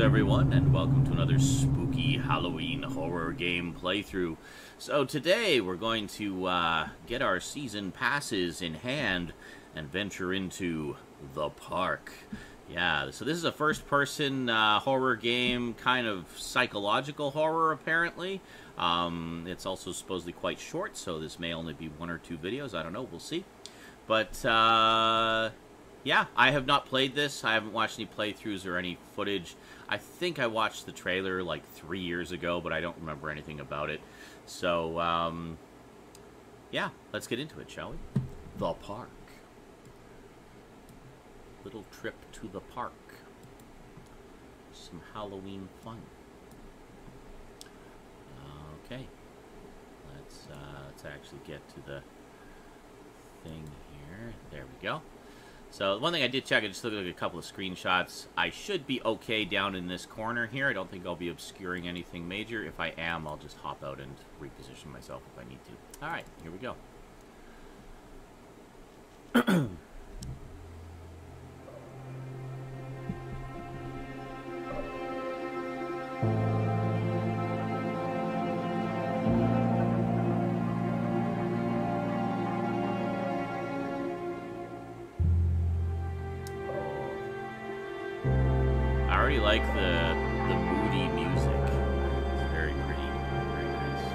everyone, and welcome to another spooky Halloween horror game playthrough. So today we're going to get our season passes in hand and venture into the park. Yeah, so this is a first-person horror game, kind of psychological horror, apparently. It's also supposedly quite short, so this may only be 1 or 2 videos. I don't know, we'll see. But, yeah, I have not played this. I haven't watched any playthroughs or any footage. I think I watched the trailer like 3 years ago, but I don't remember anything about it. So, yeah, let's get into it, shall we? The park. Little trip to the park. Some Halloween fun. Okay. Let's actually get to the thing here. There we go. So one thing I did check, I just looked at a couple of screenshots. I should be okay down in this corner here. I don't think I'll be obscuring anything major. If I am, I'll just hop out and reposition myself if I need to. All right, here we go. I already like the moody music. It's very pretty, very nice.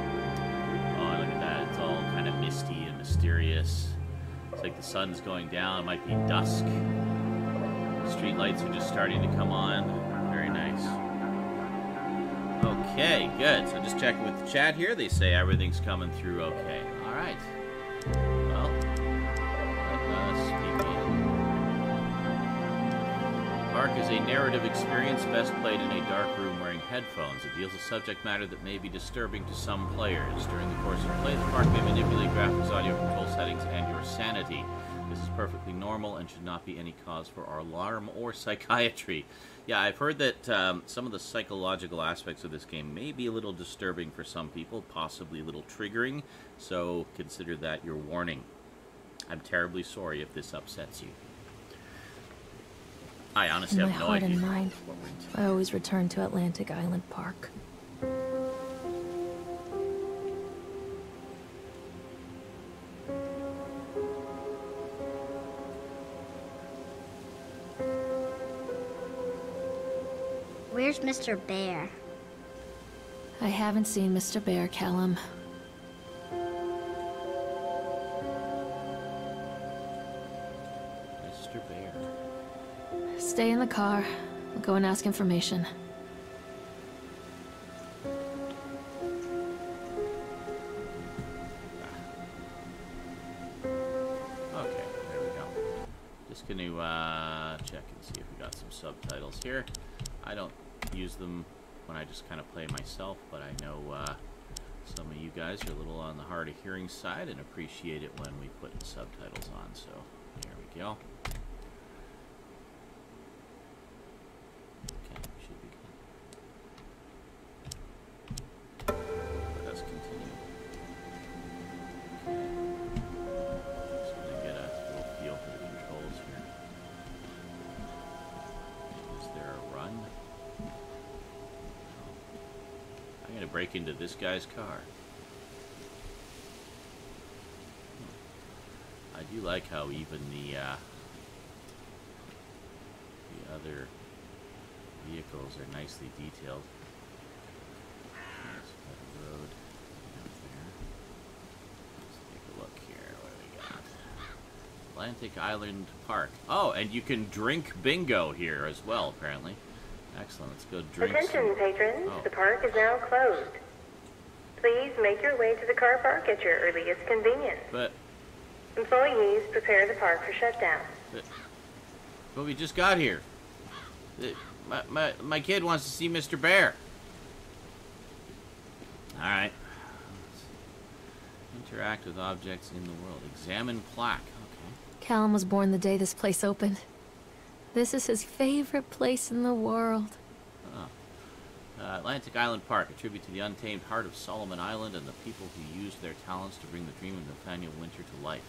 Oh, look at that! It's all kind of misty and mysterious. It's like the sun's going down. It might be dusk. Street lights are just starting to come on. Very nice. Okay, good. So just checking with the chat here. They say everything's coming through okay. All right. Well, let us begin. Park is a narrative experience best played in a dark room wearing headphones. It deals with subject matter that may be disturbing to some players. During the course of play, the park may manipulate graphics, audio control settings, and your sanity. This is perfectly normal and should not be any cause for alarm or psychiatry. Yeah, I've heard that some of the psychological aspects of this game may be a little disturbing for some people, possibly a little triggering, so consider that your warning. I'm terribly sorry if this upsets you. I honestly have no idea. In my heart and mind, I always return to Atlantic Island Park. Where's Mr. Bear? I haven't seen Mr. Bear, Callum. Mr. Bear. Stay in the car. I'll go and ask information. Okay, there we go. Just going to check and see if we got some subtitles here. I don't use them when I just kind of play myself, but I know some of you guys are a little on the hard of hearing side and appreciate it when we put subtitles on, so there we go. Okay, should be good. Let us continue. Okay. Just going to get a little feel for the controls here. Is there a run? I'm going to break into this guy's car. I do like how even the other vehicles are nicely detailed. Let's put a road out there. Let's take a look here. What do we got? Atlantic Island Park. Oh, and you can drink bingo here as well, apparently. Excellent. Let's go drink. Attention, patrons. The park is now closed. Please make your way to the car park at your earliest convenience. But employees prepare the park for shutdown. But we just got here. My kid wants to see Mr. Bear. All right. Interact with objects in the world. Examine plaque. Okay. Callum was born the day this place opened. This is his favorite place in the world. Oh. Atlantic Island Park, a tribute to the untamed heart of Solomon Island and the people who used their talents to bring the dream of Nathaniel Winter to life.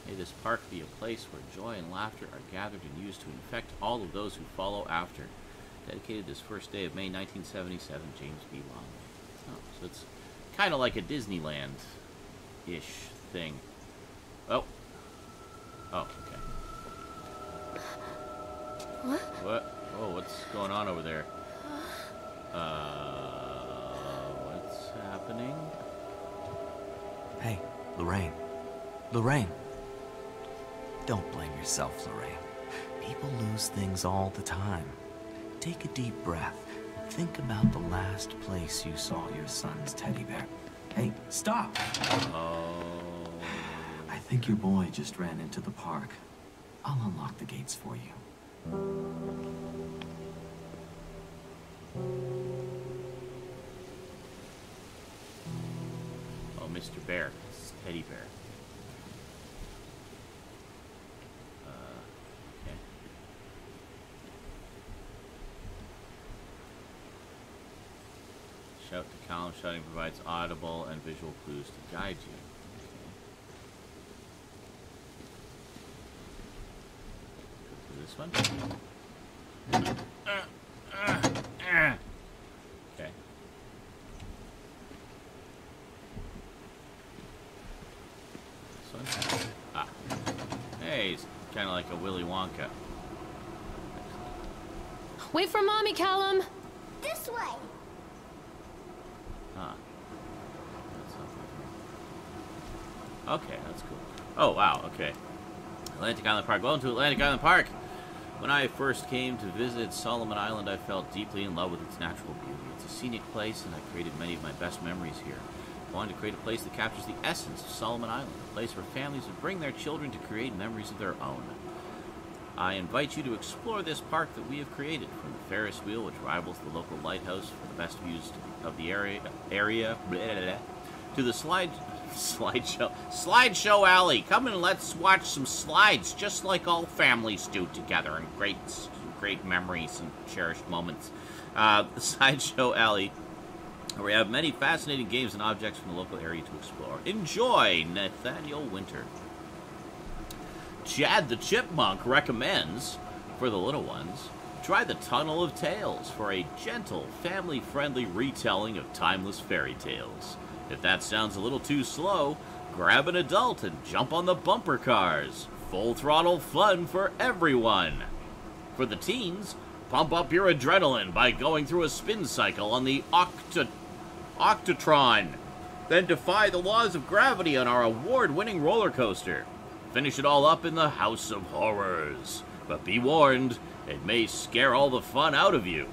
May this park be a place where joy and laughter are gathered and used to infect all of those who follow after. Dedicated this first day of May 1977, James B. Long. Oh, so it's kind of like a Disneyland-ish thing. Oh. Oh, okay. What? Oh, what's going on over there? What's happening? Hey, Lorraine. Lorraine. Don't blame yourself, Lorraine. People lose things all the time. Take a deep breath. Think about the last place you saw your son's teddy bear. Hey, stop! Oh. I think your boy just ran into the park. I'll unlock the gates for you. Oh, Mr. Bear. It's Teddy Bear. Okay. Shout to column. Shouting provides audible and visual clues to guide you. Okay. This one? Okay. This one? Ah. Hey, it's kind of like a Willy Wonka. Wait for Mommy, Callum! This way. Huh. Okay, that's cool. Oh, wow, okay. Atlantic Island Park. Welcome to Atlantic Island Park. When I first came to visit Solomon Island, I felt deeply in love with its natural beauty. It's a scenic place, and I created many of my best memories here. I wanted to create a place that captures the essence of Solomon Island, a place where families would bring their children to create memories of their own. I invite you to explore this park that we have created, from the Ferris wheel, which rivals the local lighthouse for the best views of the area to the slideshow alley. Come and let's watch some slides, just like all families do together, and great memories and cherished moments. The sideshow alley, where we have many fascinating games and objects from the local area to explore. Enjoy, Nathaniel Winter. Chad the Chipmunk recommends, for the little ones, try the Tunnel of Tales for a gentle, family-friendly retelling of timeless fairy tales. If that sounds a little too slow, grab an adult and jump on the bumper cars. Full throttle fun for everyone. For the teens, pump up your adrenaline by going through a spin cycle on the Octotron. Then defy the laws of gravity on our award-winning roller coaster. Finish it all up in the House of Horrors. But be warned, it may scare all the fun out of you.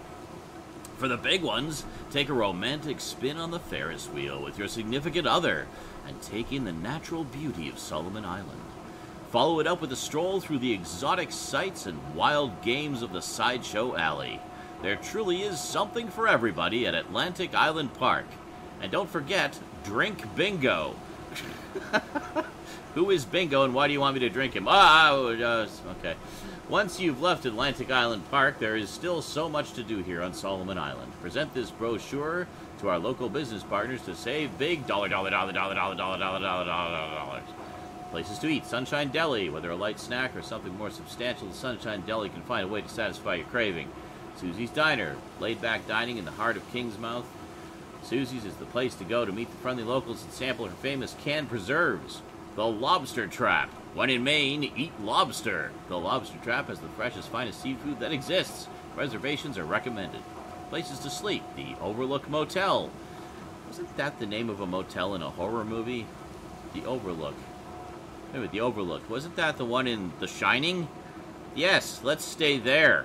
For the big ones, take a romantic spin on the Ferris wheel with your significant other and take in the natural beauty of Solomon Island. Follow it up with a stroll through the exotic sights and wild games of the Sideshow Alley. There truly is something for everybody at Atlantic Island Park. And don't forget, drink bingo. Who is Bingo and why do you want me to drink him? Okay. Once you've left Atlantic Island Park, there is still so much to do here on Solomon Island. Present this brochure to our local business partners to save big dollars. Places to eat. Sunshine Deli. Whether a light snack or something more substantial, the Sunshine Deli can find a way to satisfy your craving. Susie's Diner. Laid-back dining in the heart of Kingsmouth. Susie's is the place to go to meet the friendly locals and sample her famous canned preserves. The Lobster Trap. When in Maine, eat lobster. The Lobster Trap has the freshest, finest seafood that exists. Reservations are recommended. Places to sleep. The Overlook Motel. Wasn't that the name of a motel in a horror movie? The Overlook. Wait a minute, The Overlook. Wasn't that the one in The Shining? Yes, let's stay there.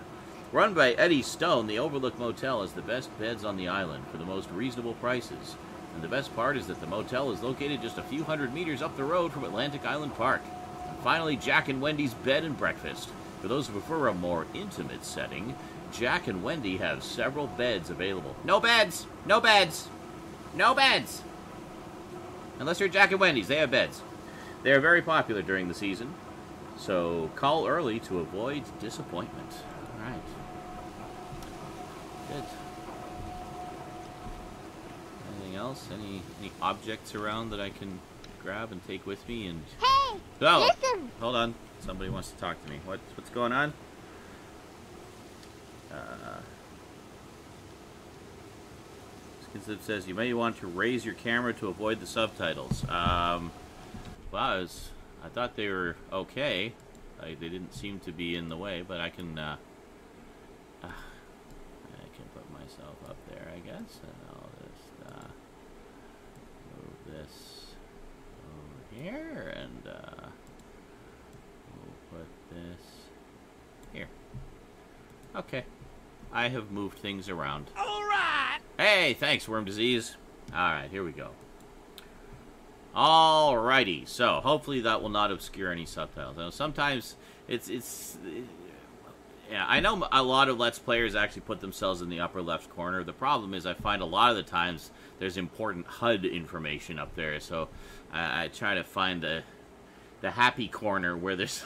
Run by Eddie Stone, the Overlook Motel has the best beds on the island for the most reasonable prices. And the best part is that the motel is located just a few hundred meters up the road from Atlantic Island Park. And finally, Jack and Wendy's Bed and Breakfast. For those who prefer a more intimate setting, Jack and Wendy have several beds available. No beds! No beds! No beds! Unless you're Jack and Wendy's, they have beds. They are very popular during the season, so call early to avoid disappointment. All right. Good. Anything else? Any objects around that I can grab and take with me? And Hey! oh, Listen! hold on. Somebody wants to talk to me. What's going on? It says you may want to raise your camera to avoid the subtitles. Well, I thought they were okay. They didn't seem to be in the way, but I can put myself up there, I guess, and I'll just move this over here, and we'll put this here. Okay, I have moved things around. All right. Hey, thanks, Worm Disease. All right, here we go. Alrighty, so hopefully that will not obscure any subtitles. Now, sometimes yeah, I know a lot of Let's Players actually put themselves in the upper left corner. The problem is I find a lot of the times there's important HUD information up there, so I try to find the happy corner where there's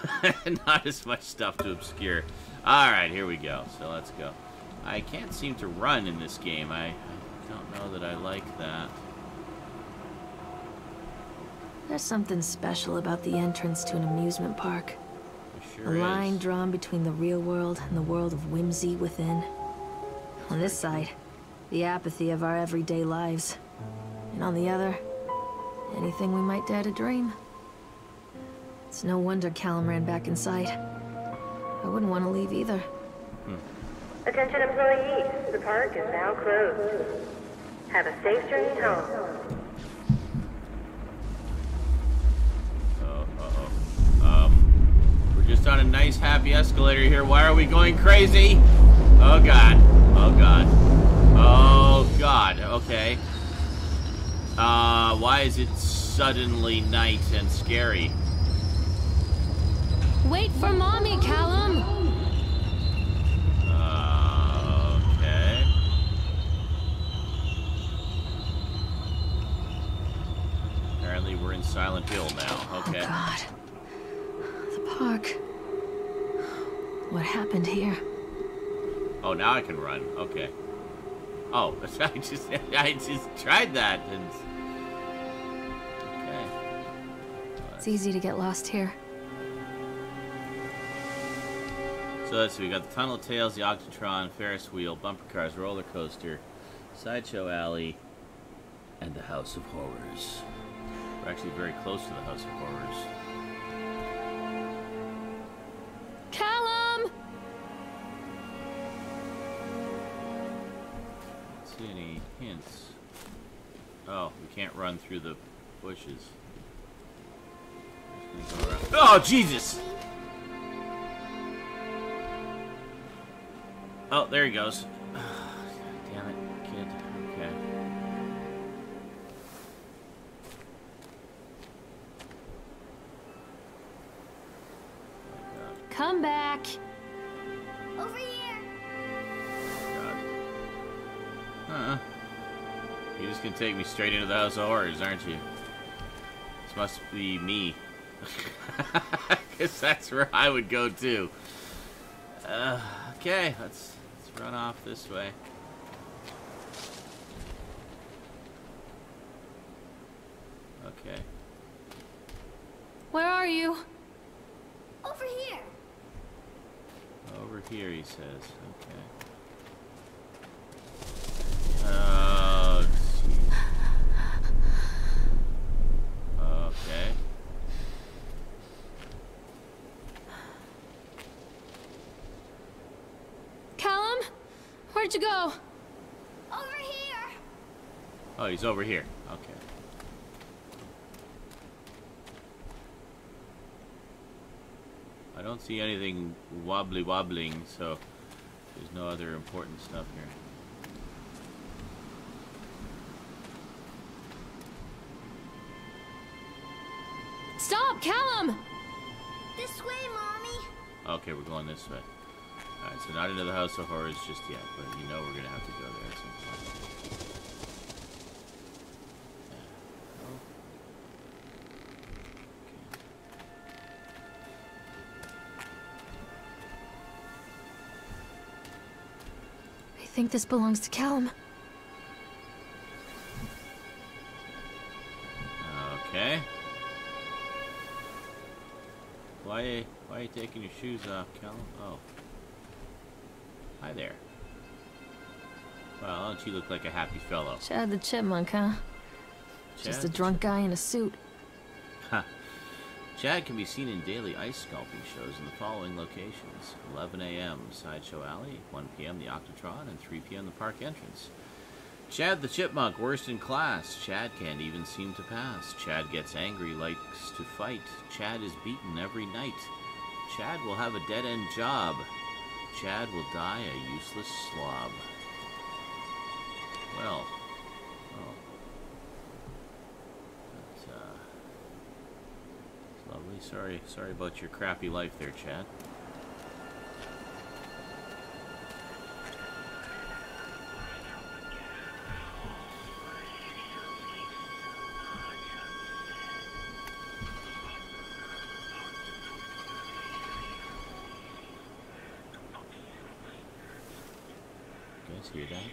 not as much stuff to obscure. Alright, here we go. So let's go. I can't seem to run in this game. I don't know that I like that. There's something special about the entrance to an amusement park. Sure A line is. drawn between the real world and the world of whimsy within. On this side, the apathy of our everyday lives. And on the other, anything we might dare to dream. It's no wonder Callum ran back inside. I wouldn't want to leave either. Attention employees, the park is now closed. Have a safe journey home. We're just on a nice, happy escalator here. Why are we going crazy? Oh, God. Oh, God. Oh, God. Okay. Why is it suddenly night and scary? Wait for Mommy, Callum! Okay. Apparently we're in Silent Hill now. Okay. Oh, God. The park. What happened here? Oh, now I can run. Okay. Oh, I just tried that and... Okay. It's easy to get lost here. So let's see, we got the Tunnel of Tales, the Octotron, Ferris Wheel, Bumper Cars, Roller Coaster, Sideshow Alley, and the House of Horrors. We're actually very close to the House of Horrors. Callum! Don't see any hints. Oh, we can't run through the bushes. Just gonna go around. Oh, Jesus! Oh, there he goes. Damn it, kid. Okay. Come back! Over here. God. Huh. You're just gonna take me straight into the House of Horrors, aren't you? This must be me. Because that's where I would go too. Okay, let's run off this way. Okay. Where are you? Over here. Over here, he says. Okay. Oh, jeez. Okay. Callum? Where'd you go? Over here. Oh, he's over here. Okay. I don't see anything wobbling, so there's no other important stuff here. Stop, Callum! This way, Mommy. Okay, we're going this way. Alright, so not into the House of Horrors just yet, but you know we're gonna have to go there at some point. I think this belongs to Callum. Okay. Why are you taking your shoes off, Callum? Oh. Hi there. Well, don't you look like a happy fellow? Chad the Chipmunk, huh? Just a drunk guy in a suit. Chad can be seen in daily ice sculpting shows in the following locations: 11 a.m. Sideshow Alley, 1 p.m. the Octotron, and 3 p.m. the park entrance. Chad the Chipmunk, worst in class. Chad can't even seem to pass. Chad gets angry, likes to fight. Chad is beaten every night. Chad will have a dead-end job. Chad will die a useless slob. Well, it's lovely. Sorry about your crappy life there, Chad. You guys hear that?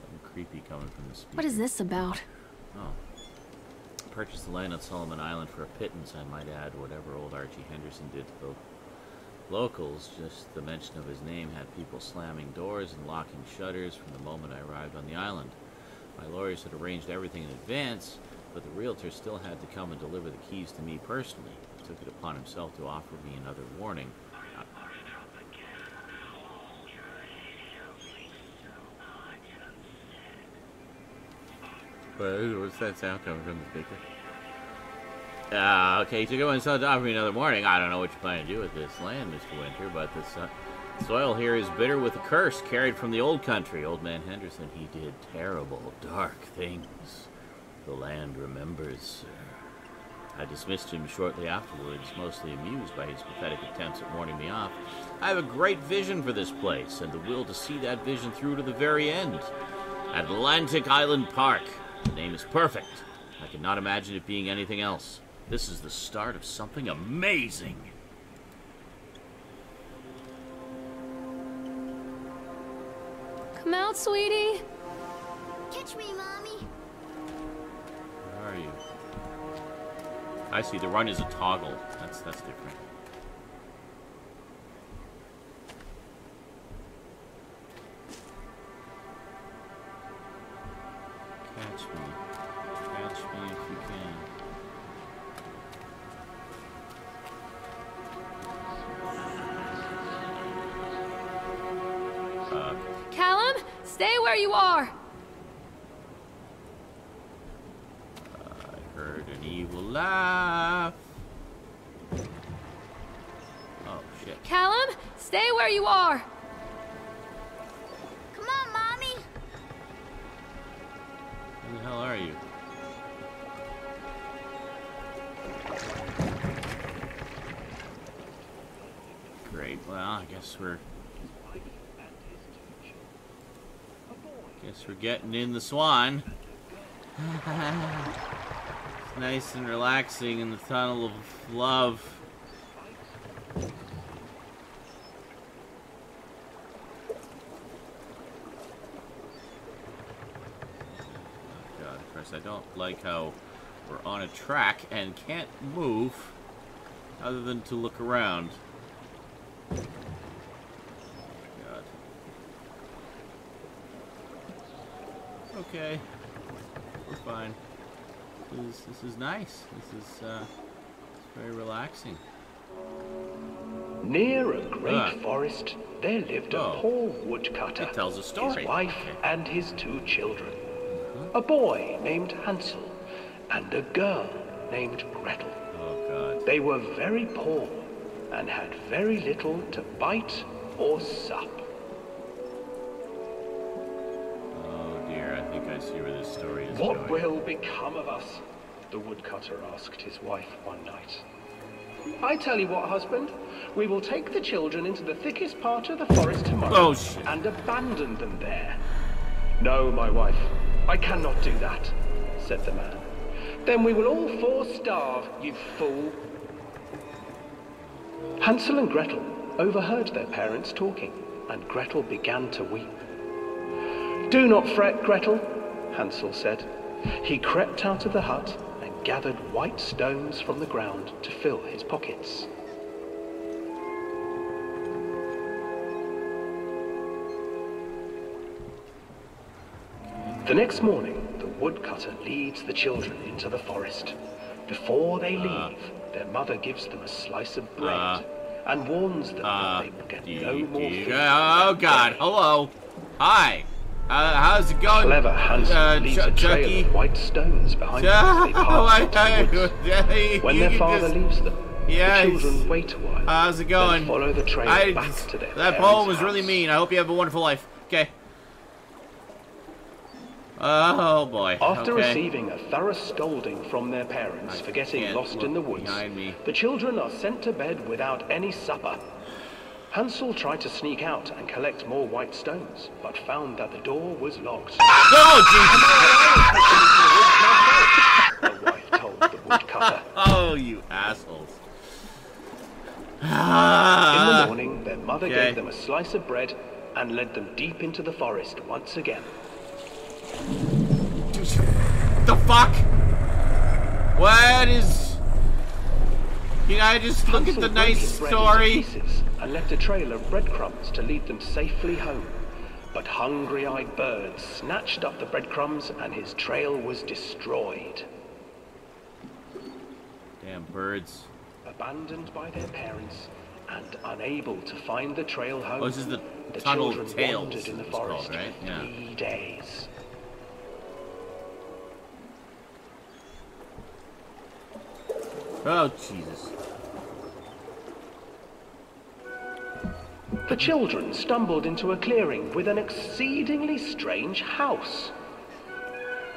Something creepy coming from the speaker. What is this about? Oh. Purchased the land on Solomon Island for a pittance, I might add. Whatever old Archie Henderson did to the locals, just the mention of his name had people slamming doors and locking shutters from the moment I arrived on the island. My lawyers had arranged everything in advance, but the realtor still had to come and deliver the keys to me personally. He took it upon himself to offer me another warning. What's that sound coming from the speaker? Okay, so go and to offer me another warning. I don't know what you plan to do with this land, Mr. Winter, but the soil here is bitter with a curse carried from the old country. Old man Henderson, he did terrible, dark things. The land remembers, sir. I dismissed him shortly afterwards, mostly amused by his pathetic attempts at warning me off. I have a great vision for this place, and the will to see that vision through to the very end. Atlantic Island Park. The name is perfect. I cannot imagine it being anything else. This is the start of something amazing. Come out, sweetie. Catch me, Mommy. Where are you? I see. The run is a toggle. That's different. Catch me. Catch me if you can. Callum, stay where you are. I heard an evil laugh. Oh, shit. Callum, stay where you are. Come on, Mommy. Who the hell are you? Great. Well, I guess we're getting in the Swan. It's nice and relaxing in the tunnel of love. Oh God, of course I don't like how we're on a track and can't move other than to look around. Okay, we're fine. This is nice. This is very relaxing. Near a great forest, there lived a poor woodcutter, It tells a story. his wife and his 2 children. A boy named Hansel and a girl named Gretel. Oh God. They were very poor and had very little to bite or sup. I see where this story is What going. will become of us? The woodcutter asked his wife one night. I tell you what, husband, we will take the children into the thickest part of the forest tomorrow Oh, shit. and abandon them there. No, my wife, I cannot do that, said the man. Then we will all 4 starve, you fool. Hansel and Gretel overheard their parents talking, and Gretel began to weep. Do not fret, Gretel, Hansel said. He crept out of the hut and gathered white stones from the ground to fill his pockets. The next morning, the woodcutter leads the children into the forest. Before they leave, their mother gives them a slice of bread and warns them that they will get no more food. Oh God! Hello, hi. How's it going? Clever Hansel leaves a trail of white stones behind them as they pass into the woods. When their father leaves them, the children wait a while. How's it going? Then follow the trail back to their That poem was really mean. I hope you have a wonderful life. Okay. Oh boy. After receiving a thorough scolding from their parents for getting lost in the woods, the children are sent to bed without any supper. Hansel tried to sneak out and collect more white stones, but found that the door was locked. Oh, Jesus! The wife told the woodcutter. Oh, you assholes. In the morning, their mother gave them a slice of bread and led them deep into the forest once again. The fuck? What is... Can I just look at the nice story? And left a trail of breadcrumbs to lead them safely home. But hungry-eyed birds snatched up the breadcrumbs and his trail was destroyed. Damn birds. Abandoned by their parents and unable to find the trail home, this is the the tunnel children tales, wandered in the it's called, forest right? for 3 days. Oh, Jesus. The children stumbled into a clearing with an exceedingly strange house.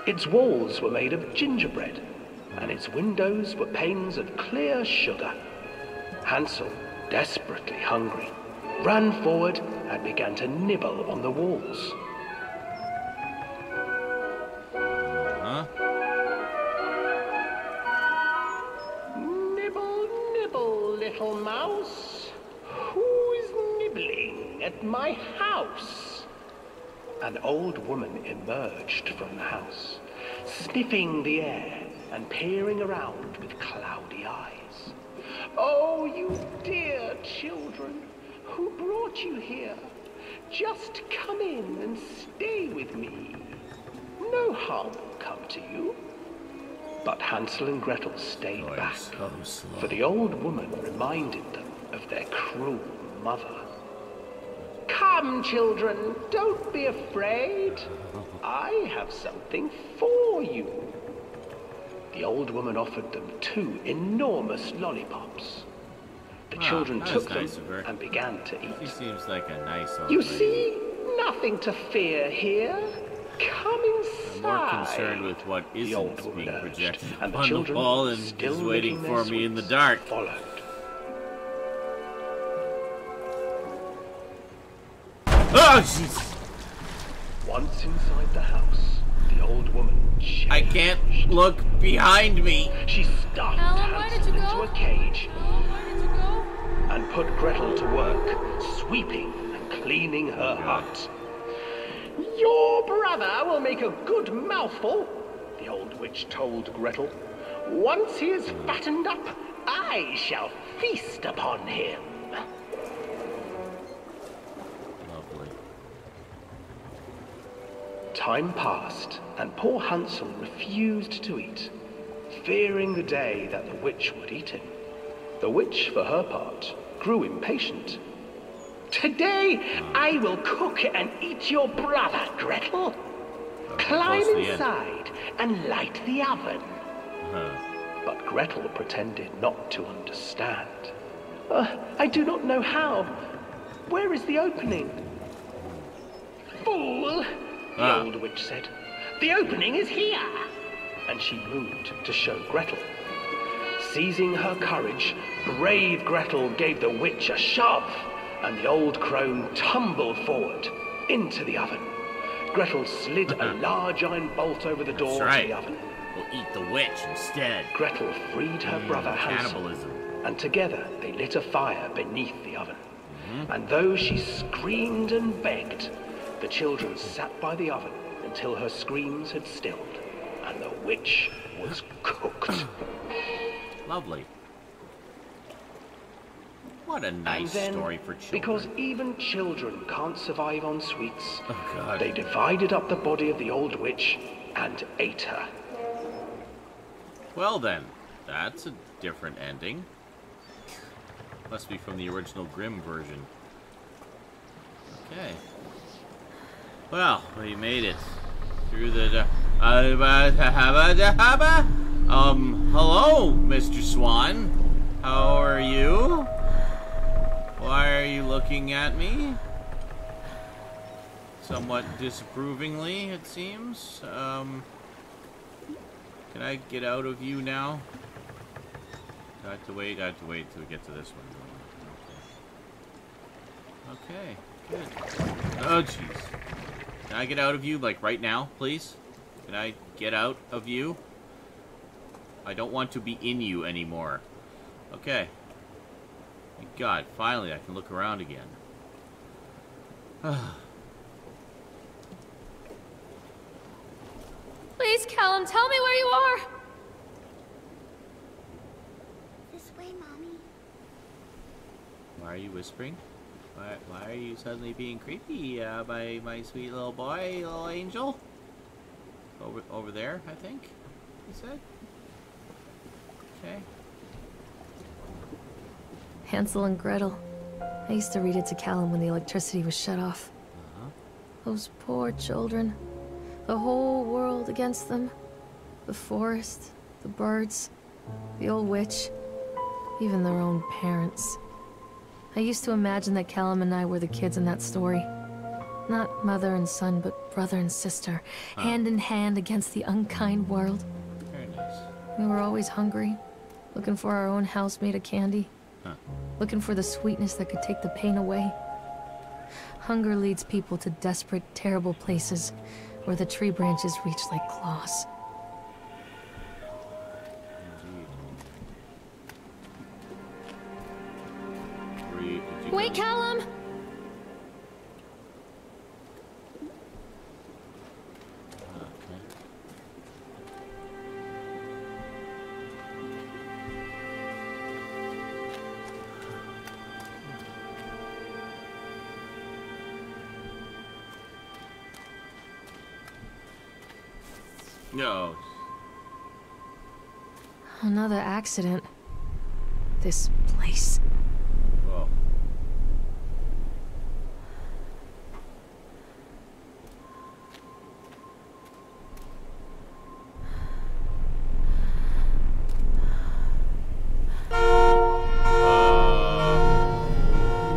Its walls were made of gingerbread, and its windows were panes of clear sugar. Hansel, desperately hungry, ran forward and began to nibble on the walls. Nibble, nibble, little mouse. Who's nibbling at my house? An old woman emerged from the house, sniffing the air and peering around with cloudy eyes. Oh, you dear children, who brought you here? Just come in and stay with me. No harm will come to you. But Hansel and Gretel stayed back, for the old woman reminded them of their cruel mother. Come, children, don't be afraid. I have something for you. The old woman offered them 2 enormous lollipops. The children took them and began to eat. She seems like a nice old You lady. see, nothing to fear here. Come inside. I'm more concerned with what isn't being projected and the on the children, wall and still is waiting licking for their me in the sweets, dark. Followed. Oh, jeez. Once inside the house, the old woman changed. I can't look behind me. She stuffed Hansel into a cage and put Gretel to work, sweeping and cleaning her hut. Your brother will make a good mouthful, the old witch told Gretel. Once he is fattened up, I shall feast upon him. Lovely. Time passed, and poor Hansel refused to eat, fearing the day that the witch would eat him. The witch, for her part, grew impatient. Today, I will cook and eat your brother, Gretel. Climb inside and light the oven. But Gretel pretended not to understand. I do not know how. Where is the opening? Fool, the old witch said. The opening is here. And she moved to show Gretel. Seizing her courage, brave Gretel gave the witch a shove, and the old crone tumbled forward into the oven. Gretel slid a large iron bolt over the door to the oven. We'll eat the witch instead. Gretel freed her brother Hansel, and together they lit a fire beneath the oven. And though she screamed and begged, the children sat by the oven until her screams had stilled, and the witch was cooked. Lovely. What a nice and then, story for children. because even children can't survive on sweets, Oh, God. they divided up the body of the old witch and ate her. Well then, that's a different ending. Must be from the original Grimm version. Okay. Well, we made it through the... hello, Mr. Swan. How are you? Why are you looking at me? Somewhat disapprovingly, it seems. Can I get out of you now? I have to wait till we get to this one. Okay, good. Oh, jeez. Can I get out of you, like, right now, please? Can I get out of you? I don't want to be in you anymore. Okay. Thank God, finally I can look around again. Please, Callum, tell me where you are! This way, Mommy. Why are you whispering? Why are you suddenly being creepy, my sweet little boy, little angel? Over there, I think, he said. Okay. Hansel and Gretel. I used to read it to Callum when the electricity was shut off. Those poor children. The whole world against them. The forest, the birds, the old witch, even their own parents. I used to imagine that Callum and I were the kids in that story. Not mother and son, but brother and sister, hand in hand against the unkind world. Very nice. We were always hungry, looking for our own house made of candy. Looking for the sweetness that could take the pain away. Hunger leads people to desperate, terrible places where the tree branches reach like claws. Indeed. Wait, Callum! No. Another accident. This place. Whoa.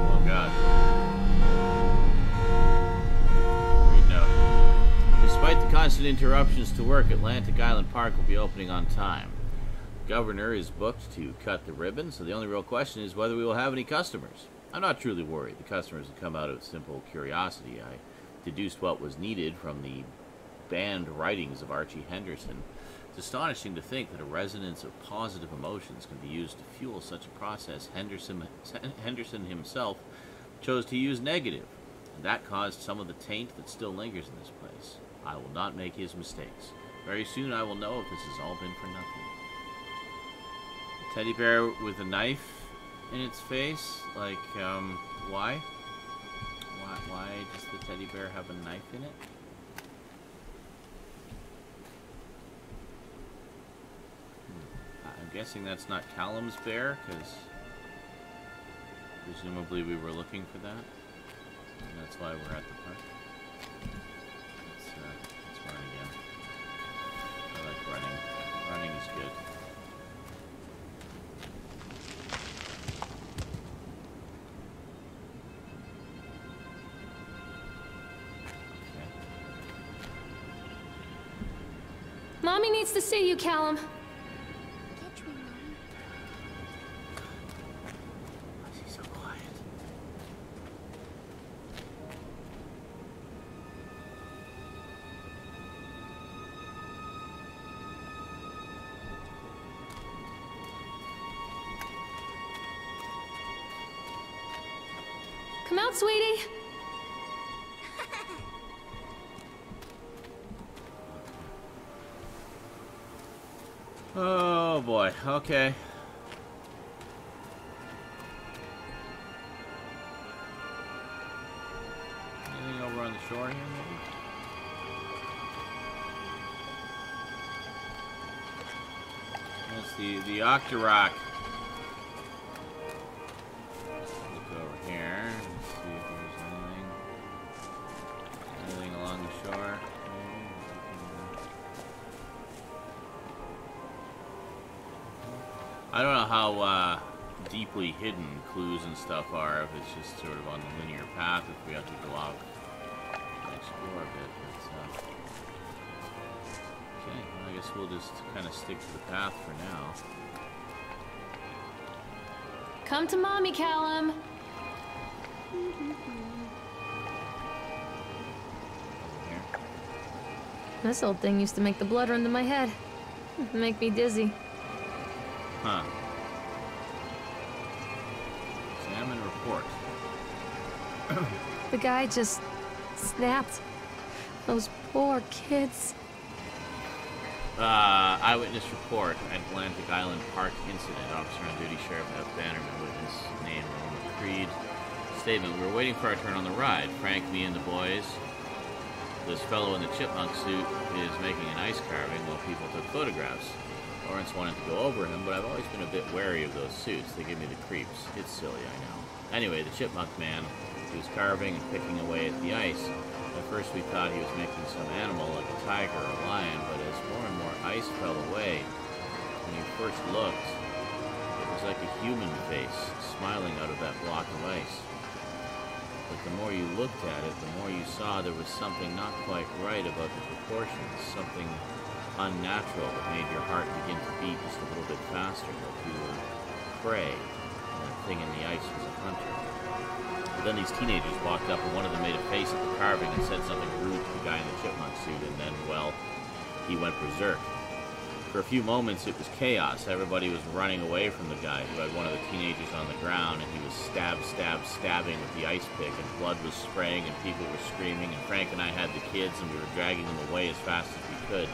Oh God. Read note. Despite the constant interruptions to work, Atlantic Island Park will be opening on time. The governor is booked to cut the ribbon, so the only real question is whether we will have any customers. I'm not truly worried. The customers have come out of simple curiosity. I deduced what was needed from the banned writings of Archie Henderson. It's astonishing to think that a resonance of positive emotions can be used to fuel such a process. Henderson himself chose to use negative, and that caused some of the taint that still lingers in this place. I will not make his mistakes. Very soon I will know if this has all been for nothing. A teddy bear with a knife in its face? Like, why? Why does the teddy bear have a knife in it? I'm guessing that's not Callum's bear, because presumably we were looking for that. And that's why we're at the park. Let's run again. I like running. Running is good. Mommy needs to see you, Callum. Catch me, Mommy. Why is he so quiet? Come out, sweetie. Oh boy, okay. the Octorok. Look over here. Let's see if there's anything along the shore. I don't know how deeply hidden clues and stuff are, if it's just sort of on the linear path, if we have to go out and explore a bit. But, okay, well, I guess we'll just kind of stick to the path for now. Come to Mommy, Callum. Over here. This old thing used to make the blood run to my head. Make me dizzy. Huh. Examine report. The guy just snapped. Those poor kids. Eyewitness report. Atlantic Island Park incident. Officer on duty, Sheriff F. Bannerman. Witness name, Roma Creed. Statement. We were waiting for our turn on the ride. Frank, me, and the boys. This fellow in the chipmunk suit is making an ice carving while people took photographs. Lawrence wanted to go over him, but I've always been a bit wary of those suits. They give me the creeps. It's silly, I know. Anyway, the chipmunk man, he was carving and picking away at the ice. At first we thought he was making some animal like a tiger or a lion, but as more and more ice fell away, when he first looked, it was like a human face smiling out of that block of ice. But the more you looked at it, the more you saw there was something not quite right about the proportions, something unnatural that made your heart begin to beat just a little bit faster, like you were prey, and that thing in the ice was a hunter. But then these teenagers walked up, and one of them made a face at the carving and said something rude to the guy in the chipmunk suit, and then, well, he went berserk. For a few moments, it was chaos. Everybody was running away from the guy who had one of the teenagers on the ground, and he was stabbing with the ice pick, and blood was spraying, and people were screaming, and Frank and I had the kids, and we were dragging them away as fast as we could.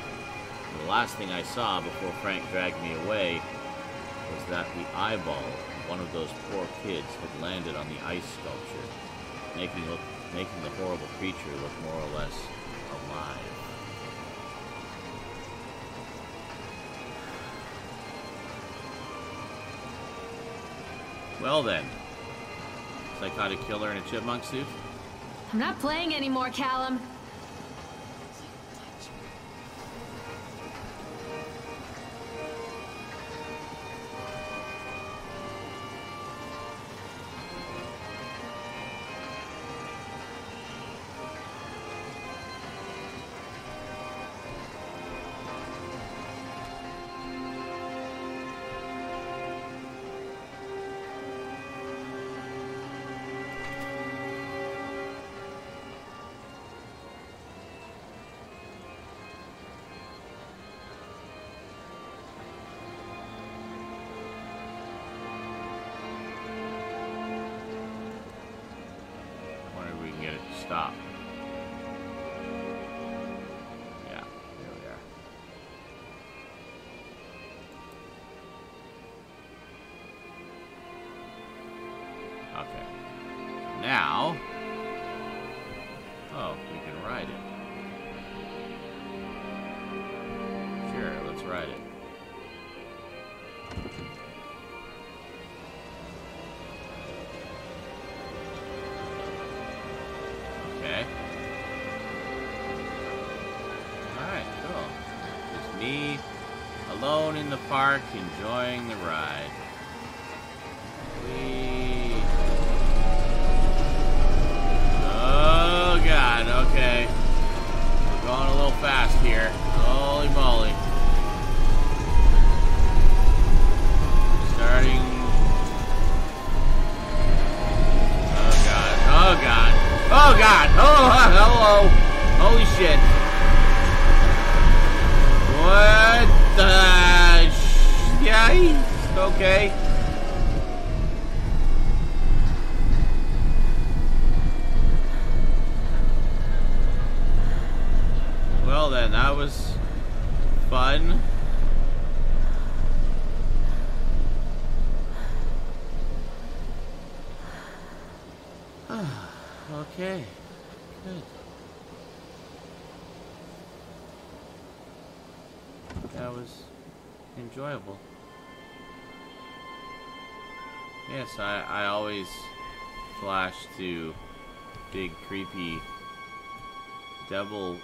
The last thing I saw before Frank dragged me away was that the eyeball of one of those poor kids had landed on the ice sculpture, making the horrible creature look more or less alive. Well then, psychotic killer in a chipmunk suit? I'm not playing anymore, Callum. Stop. Yeah, there we are. Okay. Now, oh, we can ride it. Sure, let's ride it. Okay. Alright, cool. Just me, alone in the park, enjoying the ride. Whee! Oh, God, okay. We're going a little fast here. Holy moly. Starting... Oh, God. Oh, God. Oh, God! Oh, hello! Holy shit! What the... Yikes! Okay. Well then, that was fun. Okay, good. That was enjoyable. Yes, I always flash to big creepy devil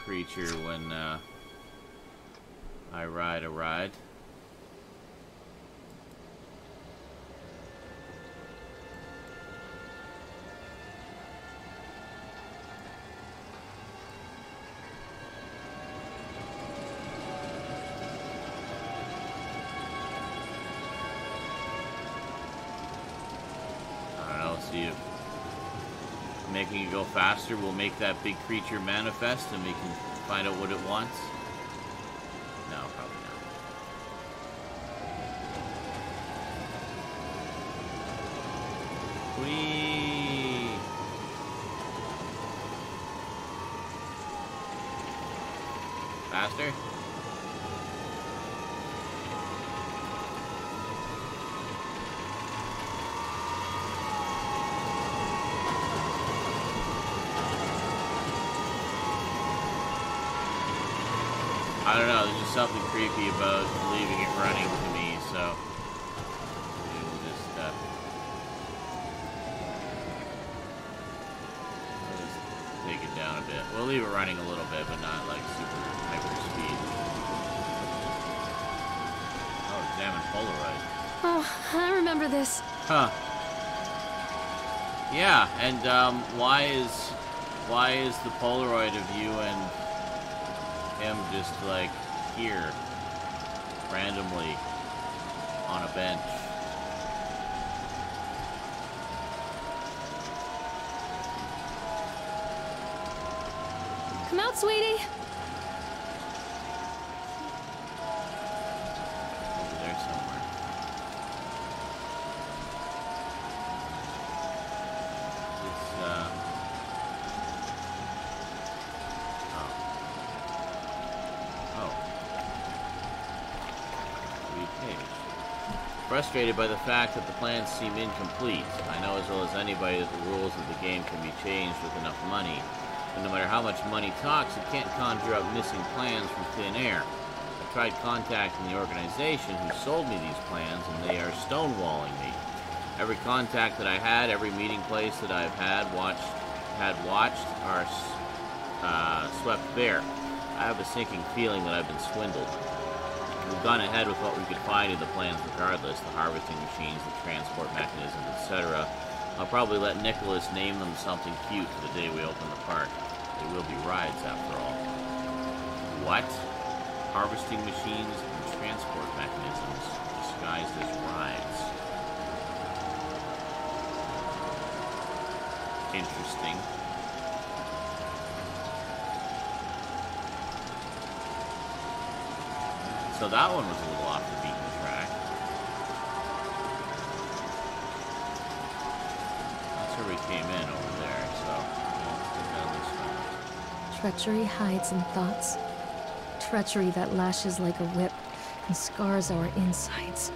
creature when I ride a ride. See if making it go faster will make that big creature manifest and we can find out what it wants. No, probably not. Whee! Faster? I don't know, there's just something creepy about leaving it running to me, so we'll just take it down a bit. We'll leave it running a little bit, but not like super hyper speed. Oh, examine Polaroid. Oh, I remember this. Huh. Yeah, and why is the Polaroid of you and him just like here randomly on a bench? Come out, sweetie. Over there somewhere. Frustrated by the fact that the plans seem incomplete. I know as well as anybody that the rules of the game can be changed with enough money. But no matter how much money talks, it can't conjure up missing plans from thin air. I tried contacting the organization who sold me these plans, and they are stonewalling me. Every contact that I had, every meeting place that I've had watched are swept bare. I have a sinking feeling that I've been swindled. We've gone ahead with what we could find in the plans regardless, the harvesting machines, the transport mechanisms, etc. I'll probably let Nicholas name them something cute for the day we open the park. They will be rides after all. What? Harvesting machines and transport mechanisms disguised as rides. Interesting. So that one was a little off the beaten track. That's where we came in over there, so let's go down this one. Treachery hides in thoughts. Treachery that lashes like a whip and scars our insides.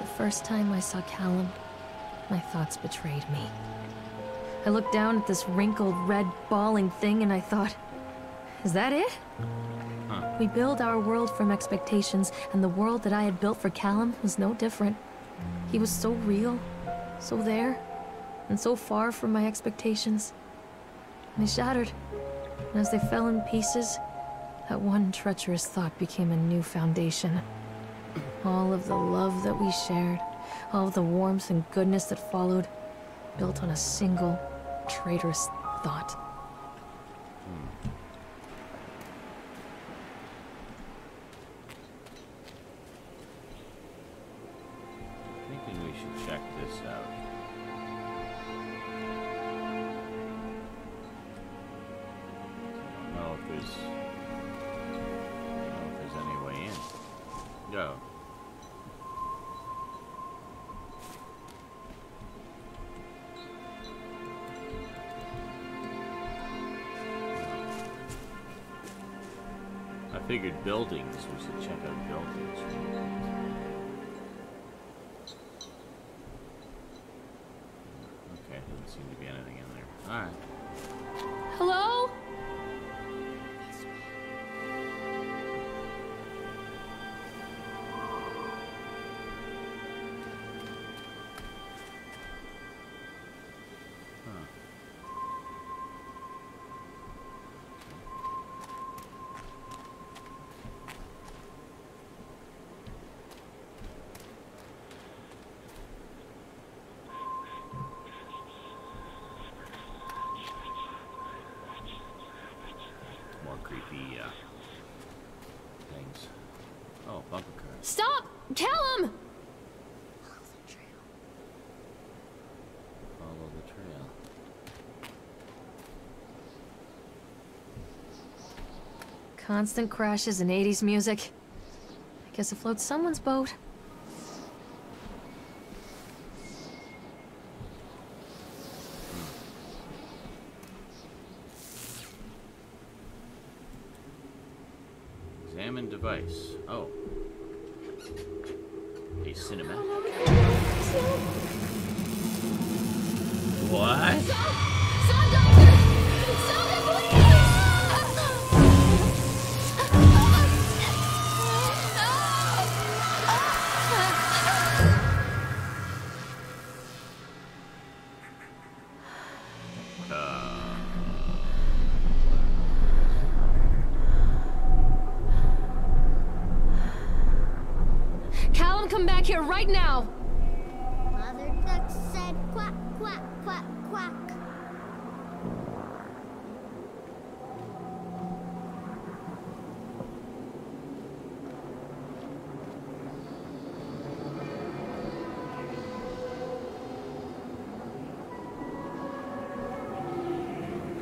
The first time I saw Callum, my thoughts betrayed me. I looked down at this wrinkled, red, bawling thing and I thought, is that it? We build our world from expectations, and the world that I had built for Callum was no different. He was so real, so there, and so far from my expectations. And they shattered, and as they fell in pieces, that one treacherous thought became a new foundation. All of the love that we shared, all of the warmth and goodness that followed, built on a single, traitorous thought. We should check this out. I don't know if there's any way in. Go. I figured buildings, we should check out buildings. Doesn't seem to be anything in there. Alright. Hello? creepy things. Oh, bumper cars. Stop! Callum! Follow the trail. Constant crashes and 80s music. I guess it floats someone's boat. Examine device. Oh. A cinematic. What? Stop, doctor! Stop it, please! Callum, come back here right now! Mother duck said quack, quack, quack, quack.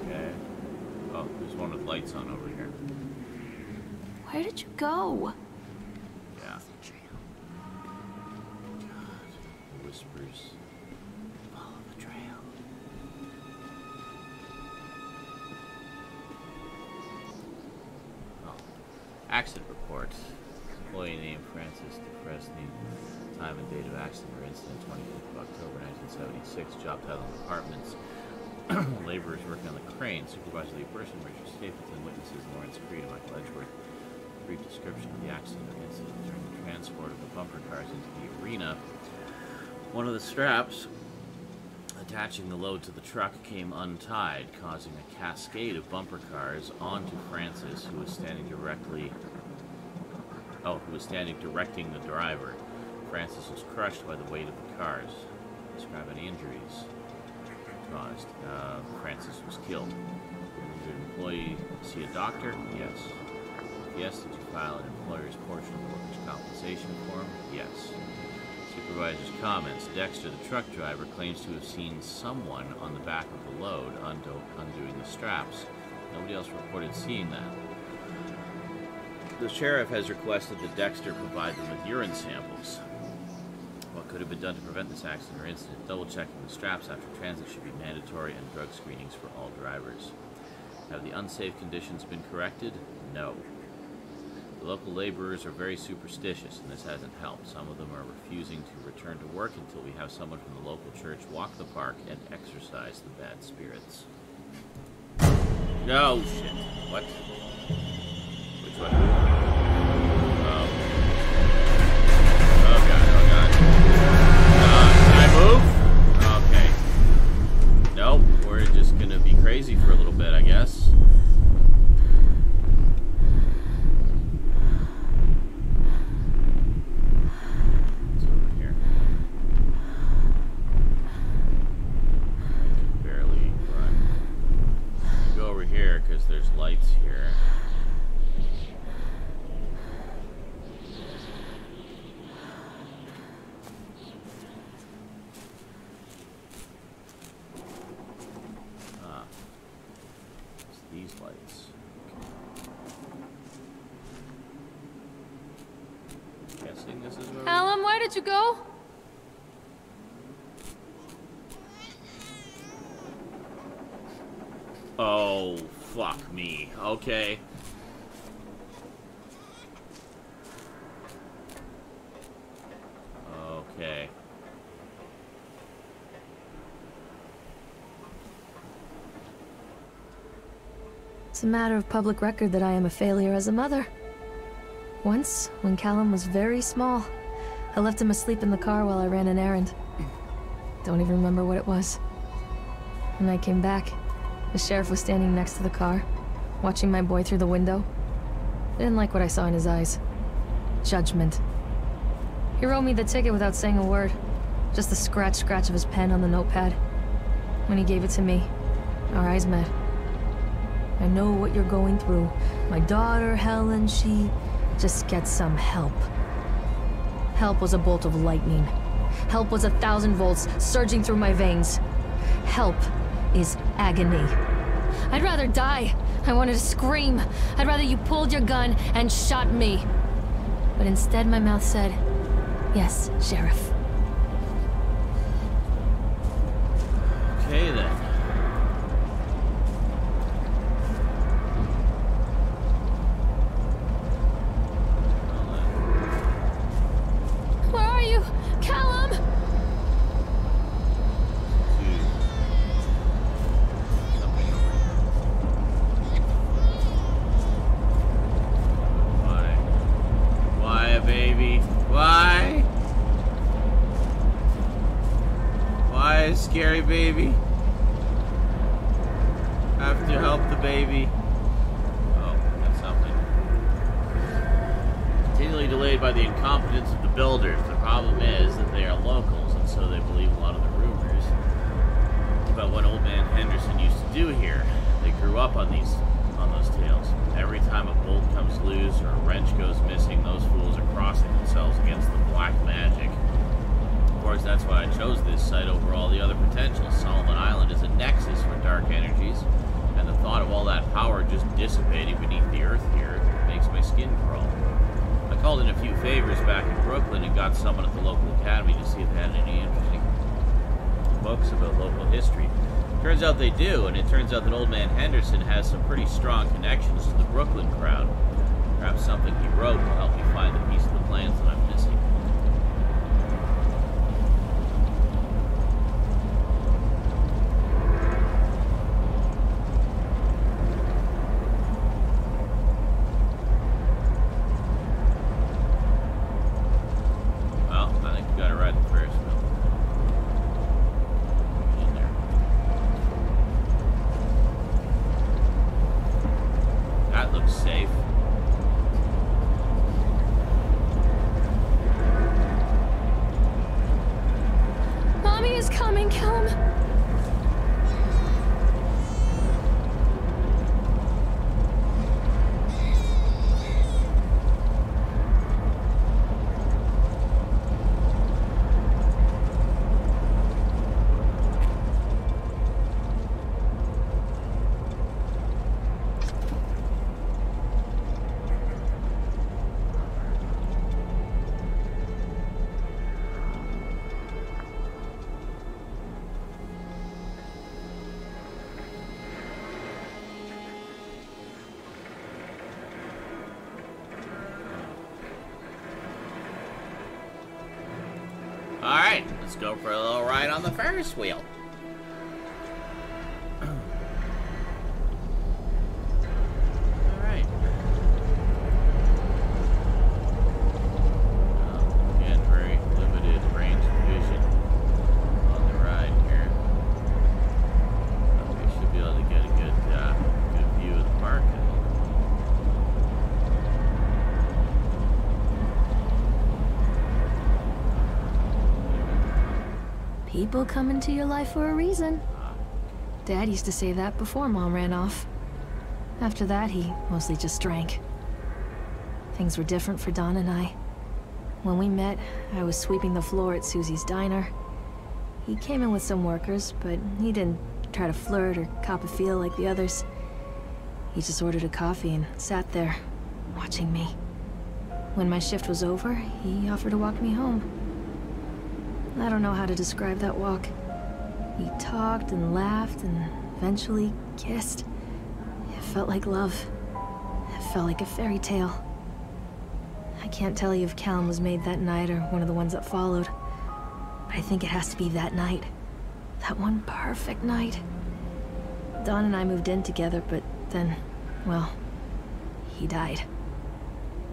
Okay. Oh, there's one with lights on over here. Where did you go? Yeah. God. Whispers. Follow the trail. Oh. Accident report. Employee named Francis DeFresney. Time and date of accident or incident 25th of October 1976. Job title and departments. Laborers working on the crane. Supervisor Lee Person, Richard Stapleton. Witnesses Lawrence Creed and Michael Edgeworth. Brief description of the accident or incident during the transport of the bumper cars into the arena. One of the straps attaching the load to the truck came untied, causing a cascade of bumper cars onto Francis, who was standing directing the driver. Francis was crushed by the weight of the cars. Describe any injuries caused. Francis was killed. Did an employee see a doctor? Yes. Yes. Did you file an employer's portion of the workers' compensation form? Yes. Supervisor's comments. Dexter, the truck driver, claims to have seen someone on the back of the load undoing the straps. Nobody else reported seeing that. The sheriff has requested that Dexter provide them with urine samples. What could have been done to prevent this accident or incident? Double-checking the straps after transit should be mandatory, and drug screenings for all drivers. Have the unsafe conditions been corrected? No. The local laborers are very superstitious, and this hasn't helped. Some of them are refusing to return to work until we have someone from the local church walk the park and exorcise the bad spirits. No shit. What? Which one? Oh. Oh god, oh god. Can I move? Okay. Nope, we're just gonna be crazy for a little bit, I guess. There's lights here. Ah. It's these lights. Okay. Guessing this is where Callum, where did you go? Oh, fuck me. Okay. Okay. It's a matter of public record that I am a failure as a mother. Once, when Callum was very small, I left him asleep in the car while I ran an errand. Don't even remember what it was. When I came back, the sheriff was standing next to the car, watching my boy through the window. I didn't like what I saw in his eyes. Judgment. He wrote me the ticket without saying a word. Just the scratch of his pen on the notepad. When he gave it to me, our eyes met. I know what you're going through. My daughter, Helen, she just gets some help. Help was a bolt of lightning. Help was 1,000 volts surging through my veins. Help is agony. I'd rather die. I wanted to scream. I'd rather you pulled your gun and shot me. But instead my mouth said, yes, Sheriff. Okay then. Where are you? Callum! Why a baby? Why? Why a scary baby? Have to help the baby. Oh, that's something. Continually delayed by the incompetence of the builders. The problem is that they are locals, and so they believe a lot of the rumors about what Old Man Henderson used to do here. They grew up on those tales. Every time a bolt comes loose or a wrench goes missing, those fools are crossing themselves against the black magic. Of course, that's why I chose this site over all the other potentials. Solomon Island is a nexus for dark energies, and the thought of all that power just dissipating beneath the earth here makes my skin crawl. I called in a few favors back in Brooklyn and got someone at the local academy to see if they had any interesting books about local history. Turns out they do, and it turns out that Old Man Henderson has some pretty strong connections to the Brooklyn crowd. Perhaps something he wrote will help me find the piece of the plans that I'm missing. Well, I think we gotta ride the Ferris wheel. In there. That looks safe. Mommy is coming, Callum. Alright, let's go for a little ride on the Ferris wheel. Alright. Again, very limited range of vision on the ride here. We should be able to get a good view of the park. People come into your life for a reason. Dad used to say that before Mom ran off. After that, he mostly just drank. Things were different for Don and I. When we met, I was sweeping the floor at Susie's diner. He came in with some workers, but he didn't try to flirt or cop a feel like the others. He just ordered a coffee and sat there, watching me. When my shift was over, he offered to walk me home. I don't know how to describe that walk. We talked and laughed and eventually kissed. It felt like love. It felt like a fairy tale. I can't tell you if Callum was made that night or one of the ones that followed, but I think it has to be that night. That one perfect night. Don and I moved in together, but then, well, he died.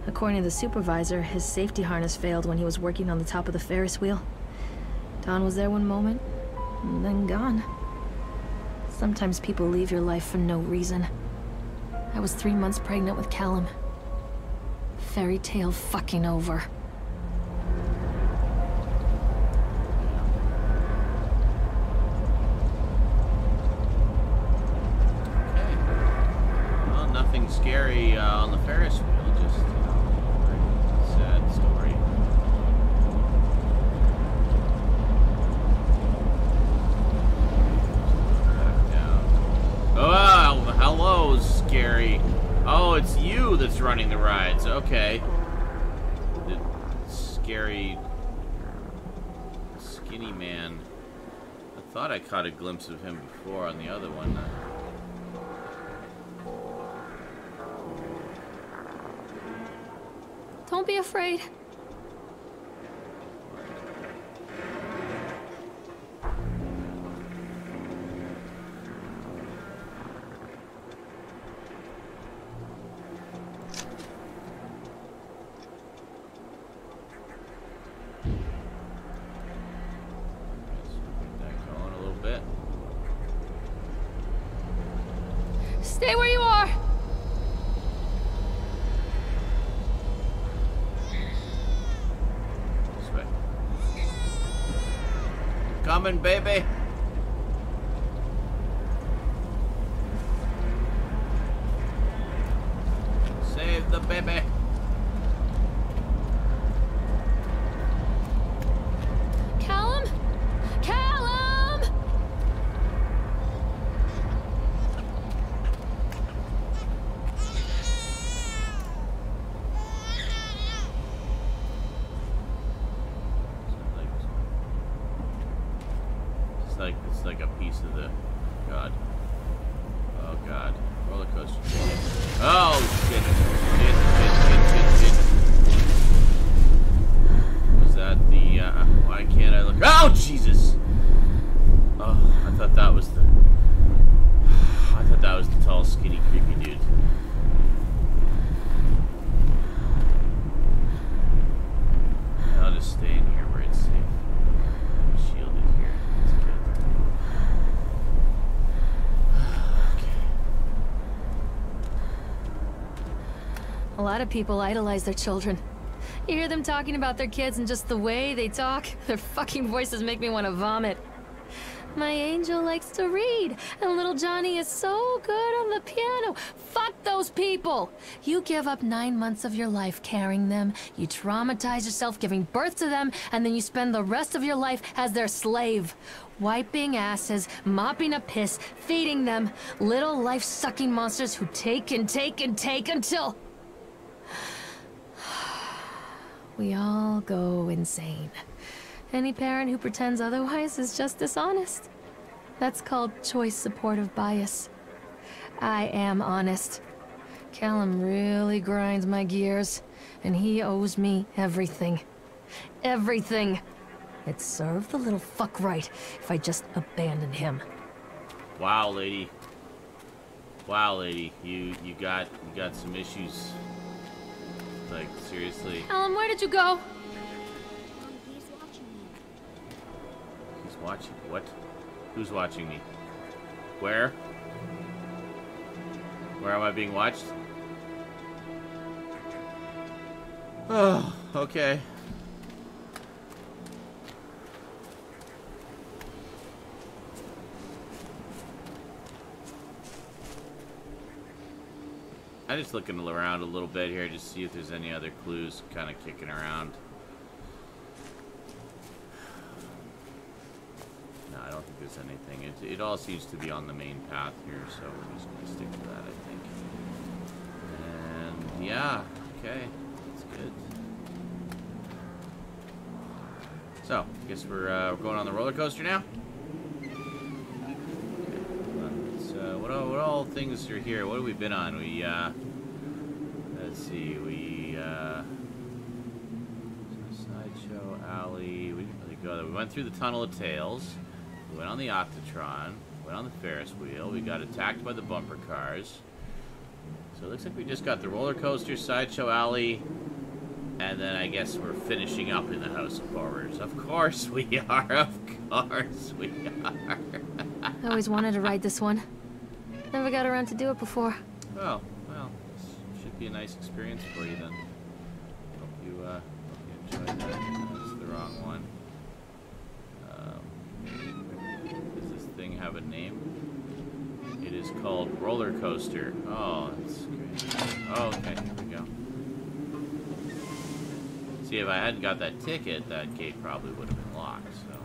According to the supervisor, his safety harness failed when he was working on the top of the Ferris wheel. Don was there one moment, and then gone. Sometimes people leave your life for no reason. I was 3 months pregnant with Callum. Fairy tale fucking over. Okay. Scary on the Ferris wheel. Just, you know, very sad story. Back down. Oh, hello, Scary. Oh, it's you that's running the rides. Okay. The scary, skinny man. I thought I caught a glimpse of him before on the other one. Don't be afraid. Stay where you are! This way. Coming, baby! Save the baby! Callum? Callum! It's like a piece of the God. Oh God. Roller coaster. Oh shit. Shit. Was that the why can't I look? Oh Jesus! Oh, I thought that was the tall, skinny, creepy dude. I'll just stay in here where it's safe. I'm shielded here. That's good. A lot of people idolize their children. You hear them talking about their kids and just the way they talk, their fucking voices make me want to vomit. My angel likes to read, and little Johnny is so good on the piano. Fuck those people! You give up 9 months of your life carrying them, you traumatize yourself giving birth to them, and then you spend the rest of your life as their slave. Wiping asses, mopping up piss, feeding them. Little life-sucking monsters who take and take and take until... we all go insane. Any parent who pretends otherwise is just dishonest. That's called choice supportive bias. I am honest. Callum really grinds my gears, and he owes me everything. Everything. It'd serve the little fuck right if I just abandoned him. Wow, lady. Wow, lady. You got some issues. Like, seriously. Callum, where did you go? He's watching me. He's watching? What? Who's watching me? Where? Where am I being watched? Oh, okay. I'm just looking around a little bit here, just see if there's any other clues kind of kicking around. No, I don't think there's anything. It all seems to be on the main path here, so we're just going to stick to that, I think. And yeah, okay, that's good. So, I guess we're going on the roller coaster now. What all things are here? What have we been on? We, let's see, Sideshow Alley, we didn't really go there. We went through the Tunnel of Tales, we went on the Octotron, went on the Ferris wheel, we got attacked by the bumper cars. So it looks like we just got the roller coaster, Sideshow Alley, and then I guess we're finishing up in the House of Horrors. Of course we are, of course we are. I always wanted to ride this one. Never got around to do it before. Oh, well, this should be a nice experience for you then. Hope you enjoyed that. That's the wrong one. Does this thing have a name? It is called Roller Coaster. Oh, that's great. Oh, okay, here we go. See, if I hadn't got that ticket, that gate probably would have been locked, so.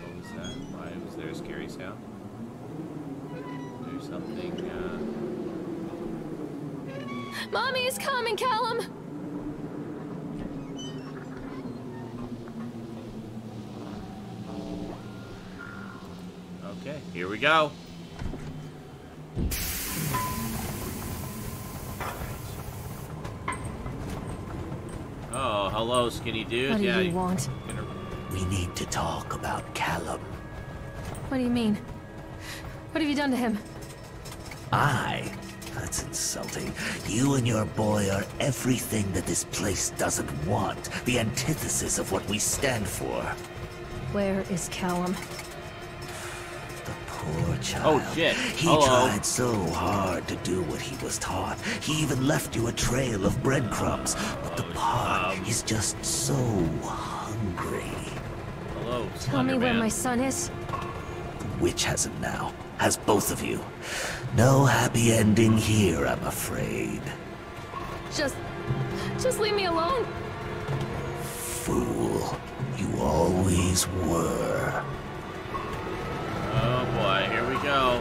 What was that? Why was there a scary sound? There's something, Mommy is coming, Callum! Okay, here we go. Oh, hello, skinny dude. What do Yeah, you want? We need to talk about Callum. What do you mean? What have you done to him? That's insulting. You and your boy are everything that this place doesn't want. The antithesis of what we stand for. Where is Callum? The poor child. Oh, shit. He Hello. tried so hard to do what he was taught. He even left you a trail of breadcrumbs. But the park is just so hungry. Hello, Tell me where Slenderman. my son is. The witch has him now. Has both of you. No happy ending here, I'm afraid. Just leave me alone. Fool. You always were. Oh boy, here we go.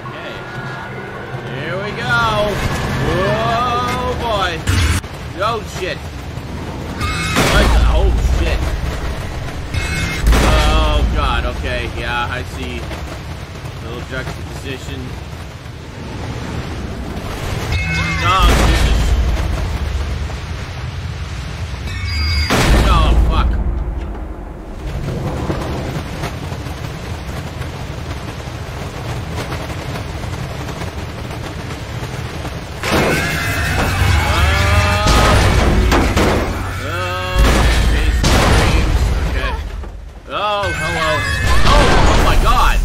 Okay. Here we go. Whoa boy. Oh shit. Oh shit. Oh god, okay, yeah, I see. A little juxtaposition. Oh Jesus. Oh fuck. Oh, hello. Oh my god!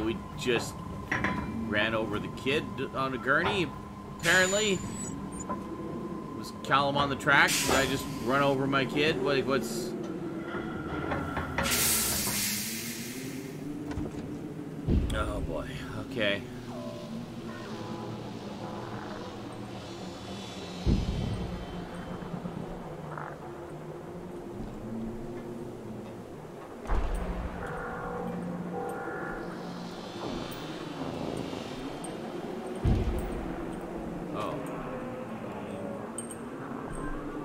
We just ran over the kid on a gurney, apparently. Was Callum on the track? Did I just run over my kid? Like, what's... Oh boy, okay.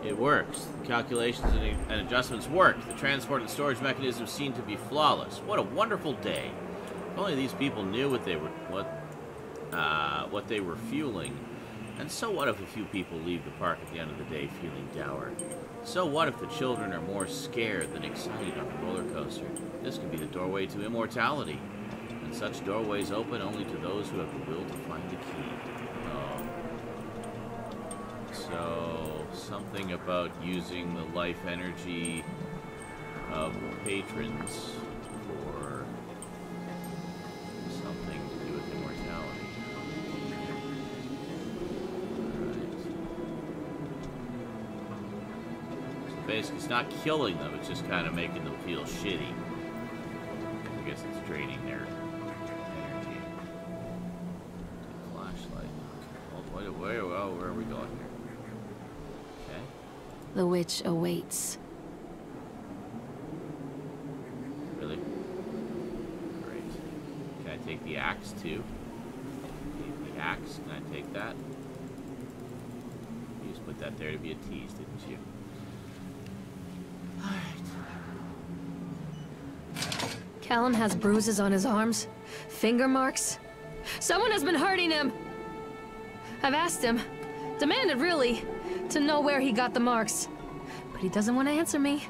It works. The calculations and adjustments work. The transport and storage mechanisms seem to be flawless. What a wonderful day! If only these people knew what they were fueling. And so what if a few people leave the park at the end of the day feeling dour? So what if the children are more scared than excited on the roller coaster? This could be the doorway to immortality. And such doorways open only to those who have the will to find the key. Oh. So, something about using the life energy of patrons for something to do with immortality. Alright. So basically, it's not killing them, it's just kind of making them feel shitty. I guess it's draining their energy. Flashlight. Okay. Where are we going here? The witch awaits. Really? Great. Can I take the axe too? The axe, can I take that? You just put that there to be a tease, didn't you? Alright. Callum has bruises on his arms, finger marks. Someone has been hurting him. I've asked him, demanded really, to know where he got the marks. But he doesn't want to answer me.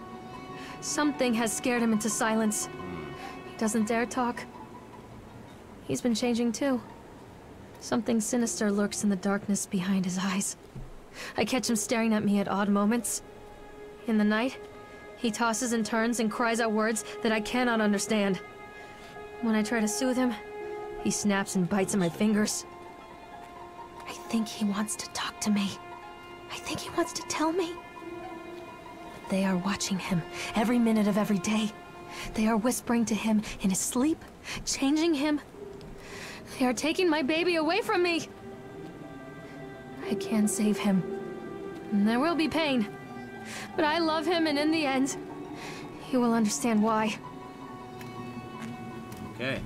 Something has scared him into silence. He doesn't dare talk. He's been changing too. Something sinister lurks in the darkness behind his eyes. I catch him staring at me at odd moments. In the night, he tosses and turns and cries out words that I cannot understand. When I try to soothe him, he snaps and bites at my fingers. I think he wants to talk to me. I think he wants to tell me. But they are watching him every minute of every day. They are whispering to him in his sleep, changing him. They are taking my baby away from me. I can save him. And there will be pain. But I love him, and in the end, he will understand why. Okay.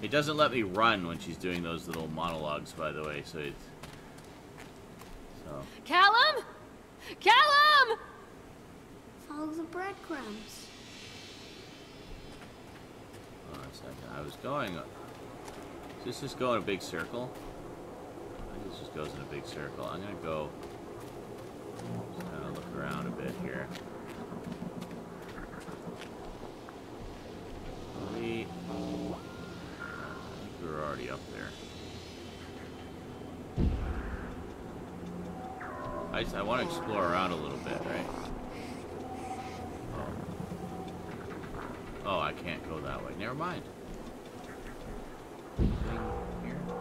It doesn't let me run when she's doing those little monologues, by the way, so it's... Callum? Callum! Follow the breadcrumbs. Hold on a second. I was going... Does this just go in a big circle? I think this just goes in a big circle. I'm gonna go... Just kind of look around a bit here. I think we're already up there. I want to explore around a little bit, right? Oh, I can't go that way. Never mind. Anything here? No?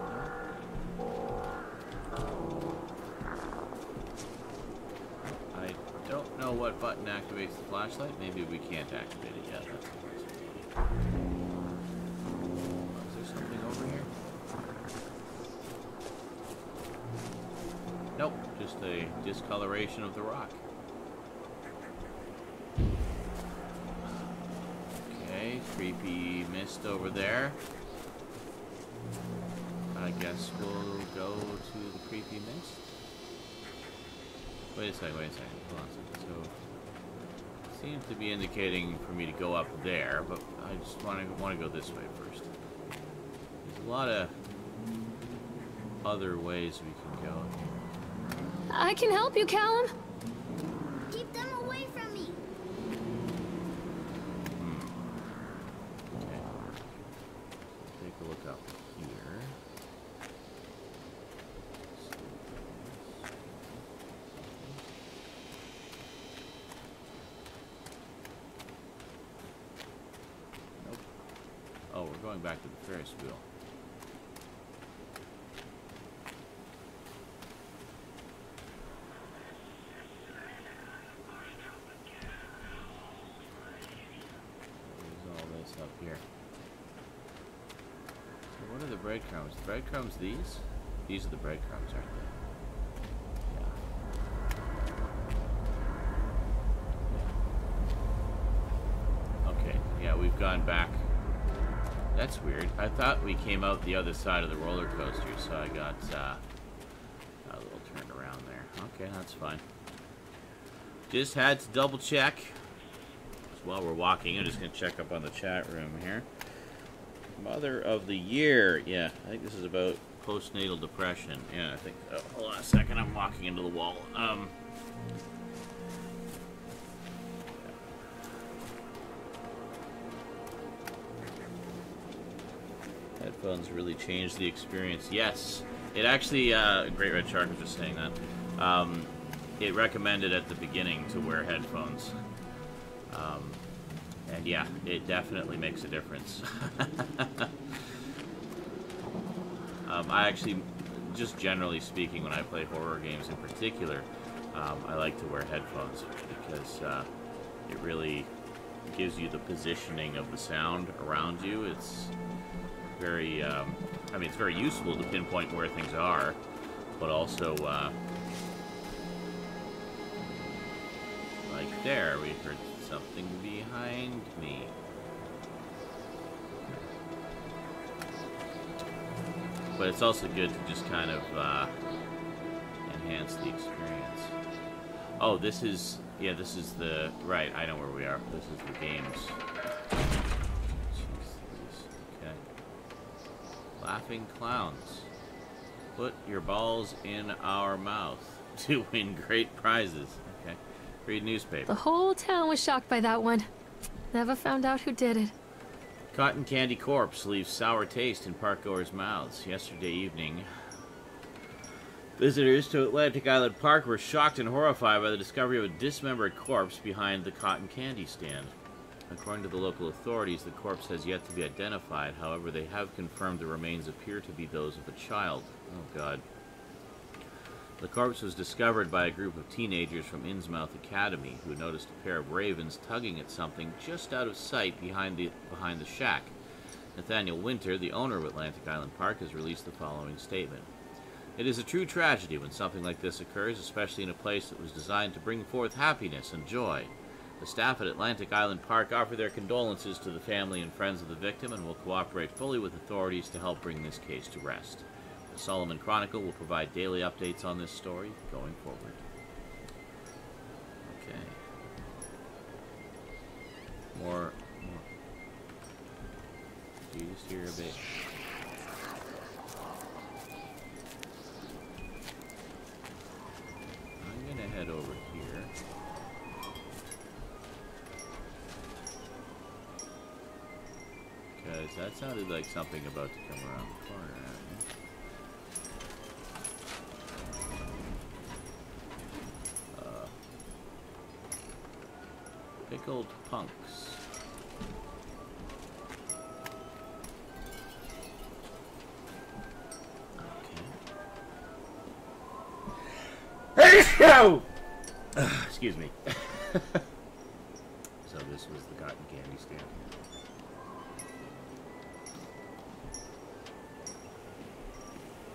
I don't know what button activates the flashlight. Maybe we can't activate it yet. That's the possibility. Is there something over here? Nope, just a discoloration of the rock. Okay, creepy mist over there. I guess we'll go to the creepy mist. Wait a second, hold on a second. So, it seems to be indicating for me to go up there, but I just want to go this way first. There's a lot of other ways we can go. I can help you, Callum. Keep them away from me. Okay. Take a look up here. Nope. Oh, we're going back to the Ferris wheel. Up here. So what are the breadcrumbs? The breadcrumbs these? These are the breadcrumbs, aren't they? Yeah. Okay, yeah, we've gone back. That's weird. I thought we came out the other side of the roller coaster, so I got a little turned around there. Okay, that's fine. Just had to double check. While we're walking, I'm just going to check up on the chat room here. Mother of the Year. Yeah, I think this is about postnatal depression. Yeah, I think... Oh, hold on a second. I'm walking into the wall. Headphones really changed the experience. Yes. It actually... Great Red Shark was just saying that. It recommended at the beginning to wear headphones. And yeah, it definitely makes a difference. I actually, just generally speaking, when I play horror games in particular, I like to wear headphones because it really gives you the positioning of the sound around you. It's very, I mean, it's very useful to pinpoint where things are, but also, like there, we heard something behind me. But it's also good to just kind of enhance the experience. Oh, this is... Yeah, this is the... Right, I know where we are. This is the games. Jeez, okay. Laughing clowns. Put your balls in our mouth to win great prizes. Okay. Read newspaper. The whole town was shocked by that one. Never found out who did it. Cotton candy corpse leaves sour taste in parkgoers' mouths. Yesterday evening, visitors to Atlantic Island Park were shocked and horrified by the discovery of a dismembered corpse behind the cotton candy stand. According to the local authorities, the corpse has yet to be identified. However, they have confirmed the remains appear to be those of a child. Oh, God. The corpse was discovered by a group of teenagers from Innsmouth Academy who noticed a pair of ravens tugging at something just out of sight behind the shack. Nathaniel Winter, the owner of Atlantic Island Park, has released the following statement. It is a true tragedy when something like this occurs, especially in a place that was designed to bring forth happiness and joy. The staff at Atlantic Island Park offer their condolences to the family and friends of the victim and will cooperate fully with authorities to help bring this case to rest. The Solomon Chronicle will provide daily updates on this story going forward. Okay. More. Do you just hear a bit? I'm gonna head over here. Because that sounded like something about to come around the corner at me. Pickled punks. Okay. Excuse me. So this was the cotton candy stand.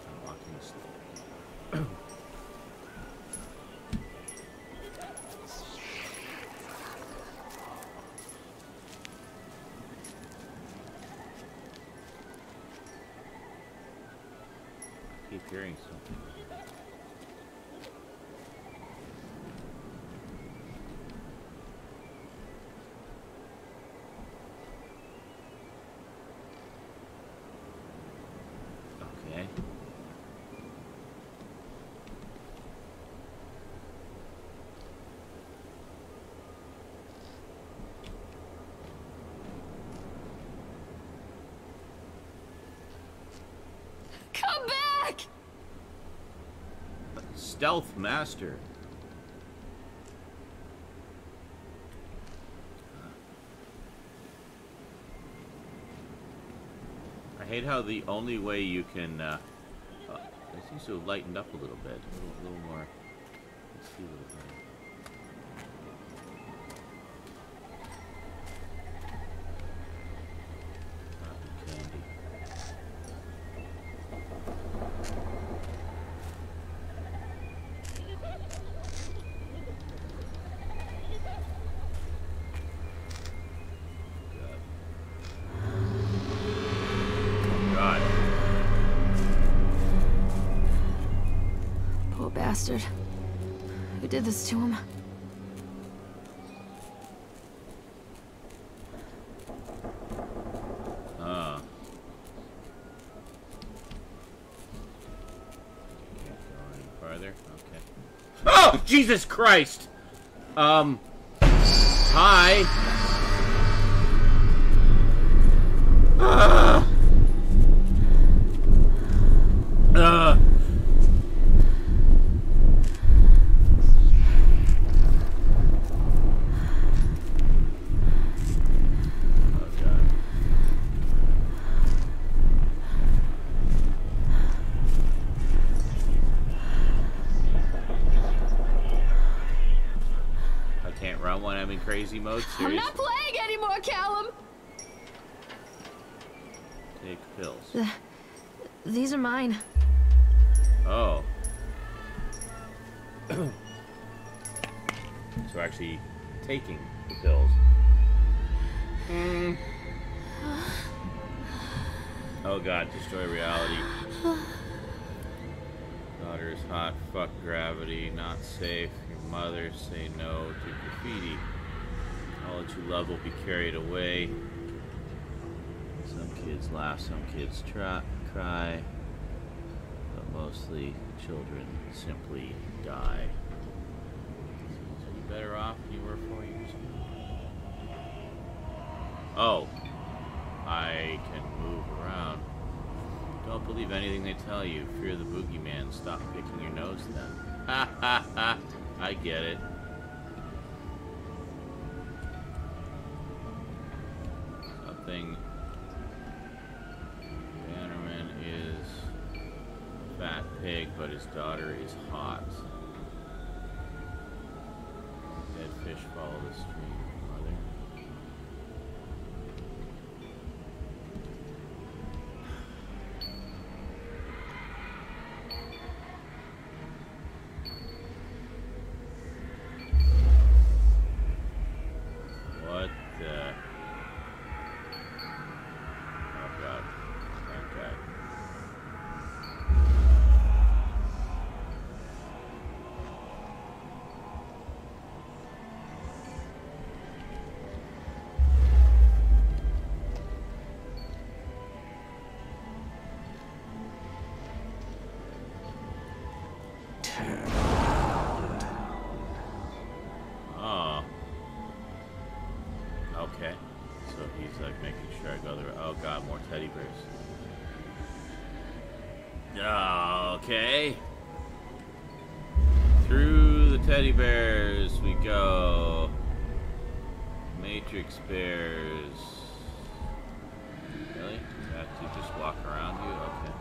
I'm walking slowly. Keep hearing something. Okay. Come back! Stealth Master. I hate how the only way you can. It seems to have lightened up a little bit, a little more. Let's see a little better. Cotton candy. Poor bastard. Who did this to him? Can't go any farther. Okay. Oh, Jesus Christ! Hi. Oh, God. I can't run when I'm in crazy mode, I'm seriously? not playing anymore, Callum! Take pills. These are mine. Oh. So actually taking the pills. Oh God, destroy reality. Daughter's hot, fuck gravity, not safe. Your mother, say no to graffiti. All that you love will be carried away. Some kids laugh, some kids cry. But mostly children simply die. So you better off than you were 4 years ago. Oh. I can move around. Don't believe anything they tell you. Fear the boogeyman. Stop picking your nose then. Ha ha ha. I get it. Something. Bannerman is a fat pig. but his daughter is hot. Dead fish follow the stream. Mother. What the? Oh God. Thank God. Oh. Okay. So he's like making sure I go there. Oh God, more teddy bears. Okay. Through the teddy bears we go. Matrix bears. Really? You have to just walk around you? Okay.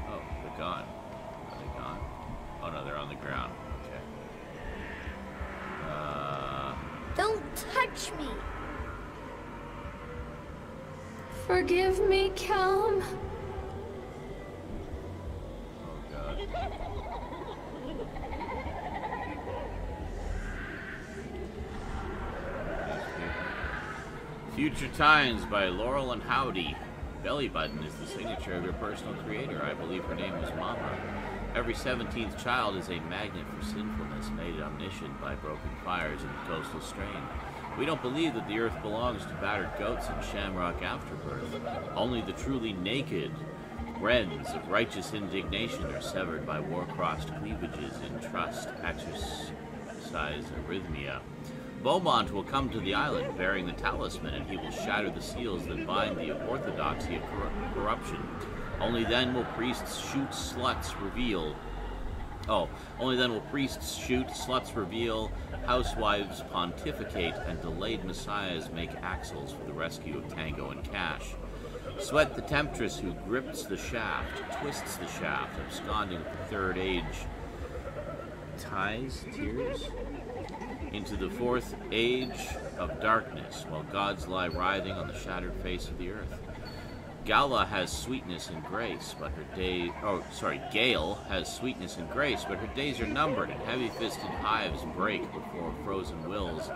Oh, they're gone. Are they gone? Oh no, they're on the ground. Okay. Don't touch me. Forgive me, Callum. Oh God. Future Times by Laurel and Howdy. Belly button is the signature of your personal creator. I believe her name was Mama. Every 17th child is a magnet for sinfulness, made omniscient by broken fires in the coastal strain. We don't believe that the earth belongs to battered goats and shamrock afterbirth. Only the truly naked wrens of righteous indignation are severed by war-crossed cleavages in trust, exercise, arrhythmia. Beaumont will come to the island bearing the talisman, and he will shatter the seals that bind the orthodoxy of corruption. Only then will priests shoot, sluts reveal. Only then will priests shoot, sluts reveal, housewives pontificate, and delayed messiahs make axles for the rescue of Tango and Cash. Sweat the temptress who grips the shaft, twists the shaft, absconding with the third age. Ties, tears? Into the fourth age of darkness, while gods lie writhing on the shattered face of the earth. Gala has sweetness and grace, but her Gale has sweetness and grace, but her days are numbered, and heavy-fisted hives break before frozen wills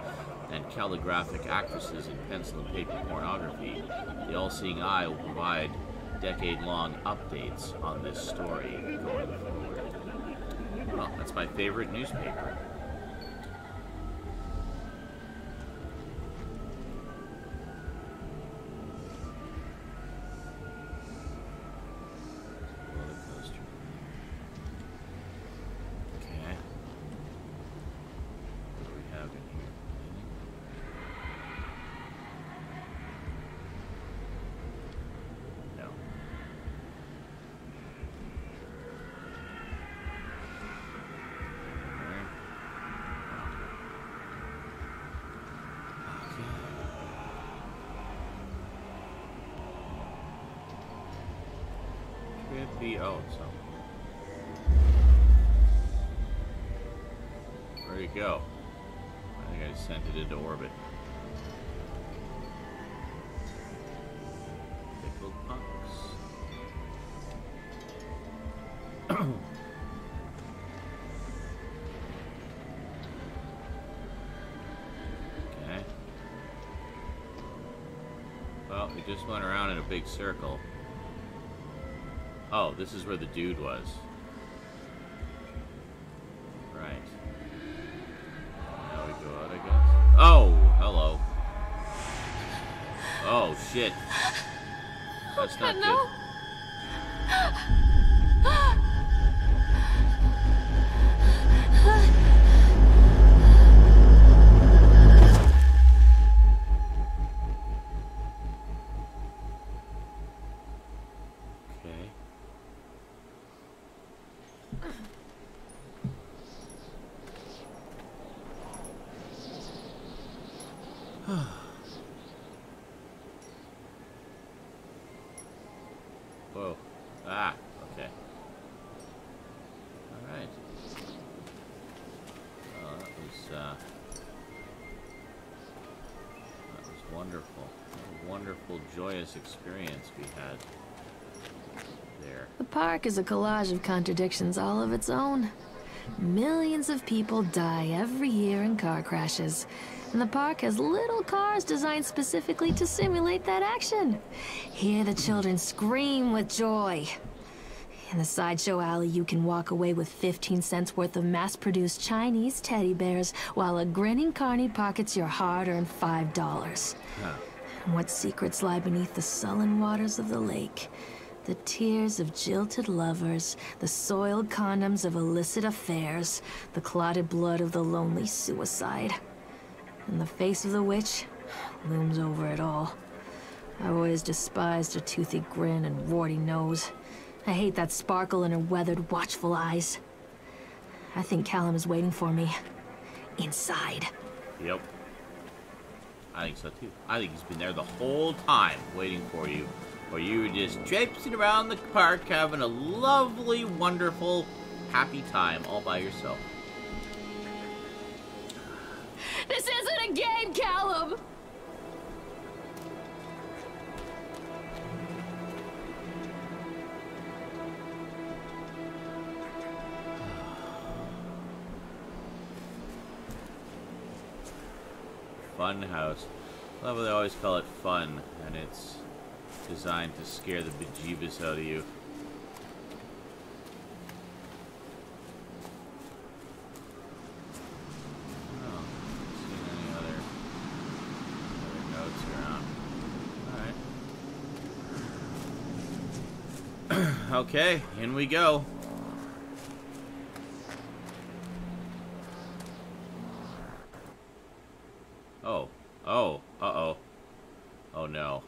and calligraphic actresses in pencil and paper pornography. The all-seeing eye will provide decade-long updates on this story going forward. Well, that's my favorite newspaper. Oh, so where'd it go? I think I just sent it into orbit. Pickled punks. Okay. Well, we just went around in a big circle. Oh, this is where the dude was. Right. Now we go out, I guess. Oh, hello. Oh, shit. That's not good. wonderful. What a wonderful, joyous experience we had there. The park is a collage of contradictions all of its own. Millions of people die every year in car crashes, and the park has little cars designed specifically to simulate that action. Hear the children scream with joy. In the sideshow alley, you can walk away with 15 cents worth of mass-produced Chinese teddy bears, while a grinning carny pockets your hard-earned $5. Huh. And what secrets lie beneath the sullen waters of the lake? The tears of jilted lovers, the soiled condoms of illicit affairs, the clotted blood of the lonely suicide. And the face of the witch looms over it all. I've always despised her toothy grin and warty nose. I hate that sparkle in her weathered, watchful eyes. I think Callum is waiting for me. Inside. Yep. I think so too. I think he's been there the whole time waiting for you. Or you were just traipsing around the park having a lovely, wonderful, happy time all by yourself. This isn't a game, Callum! Funhouse. Love how they always call it fun, and it's designed to scare the bejeebus out of you. Oh, haven't seen any other notes around. Alright. Okay, in we go. Oh. Oh. Uh-oh. Oh, no.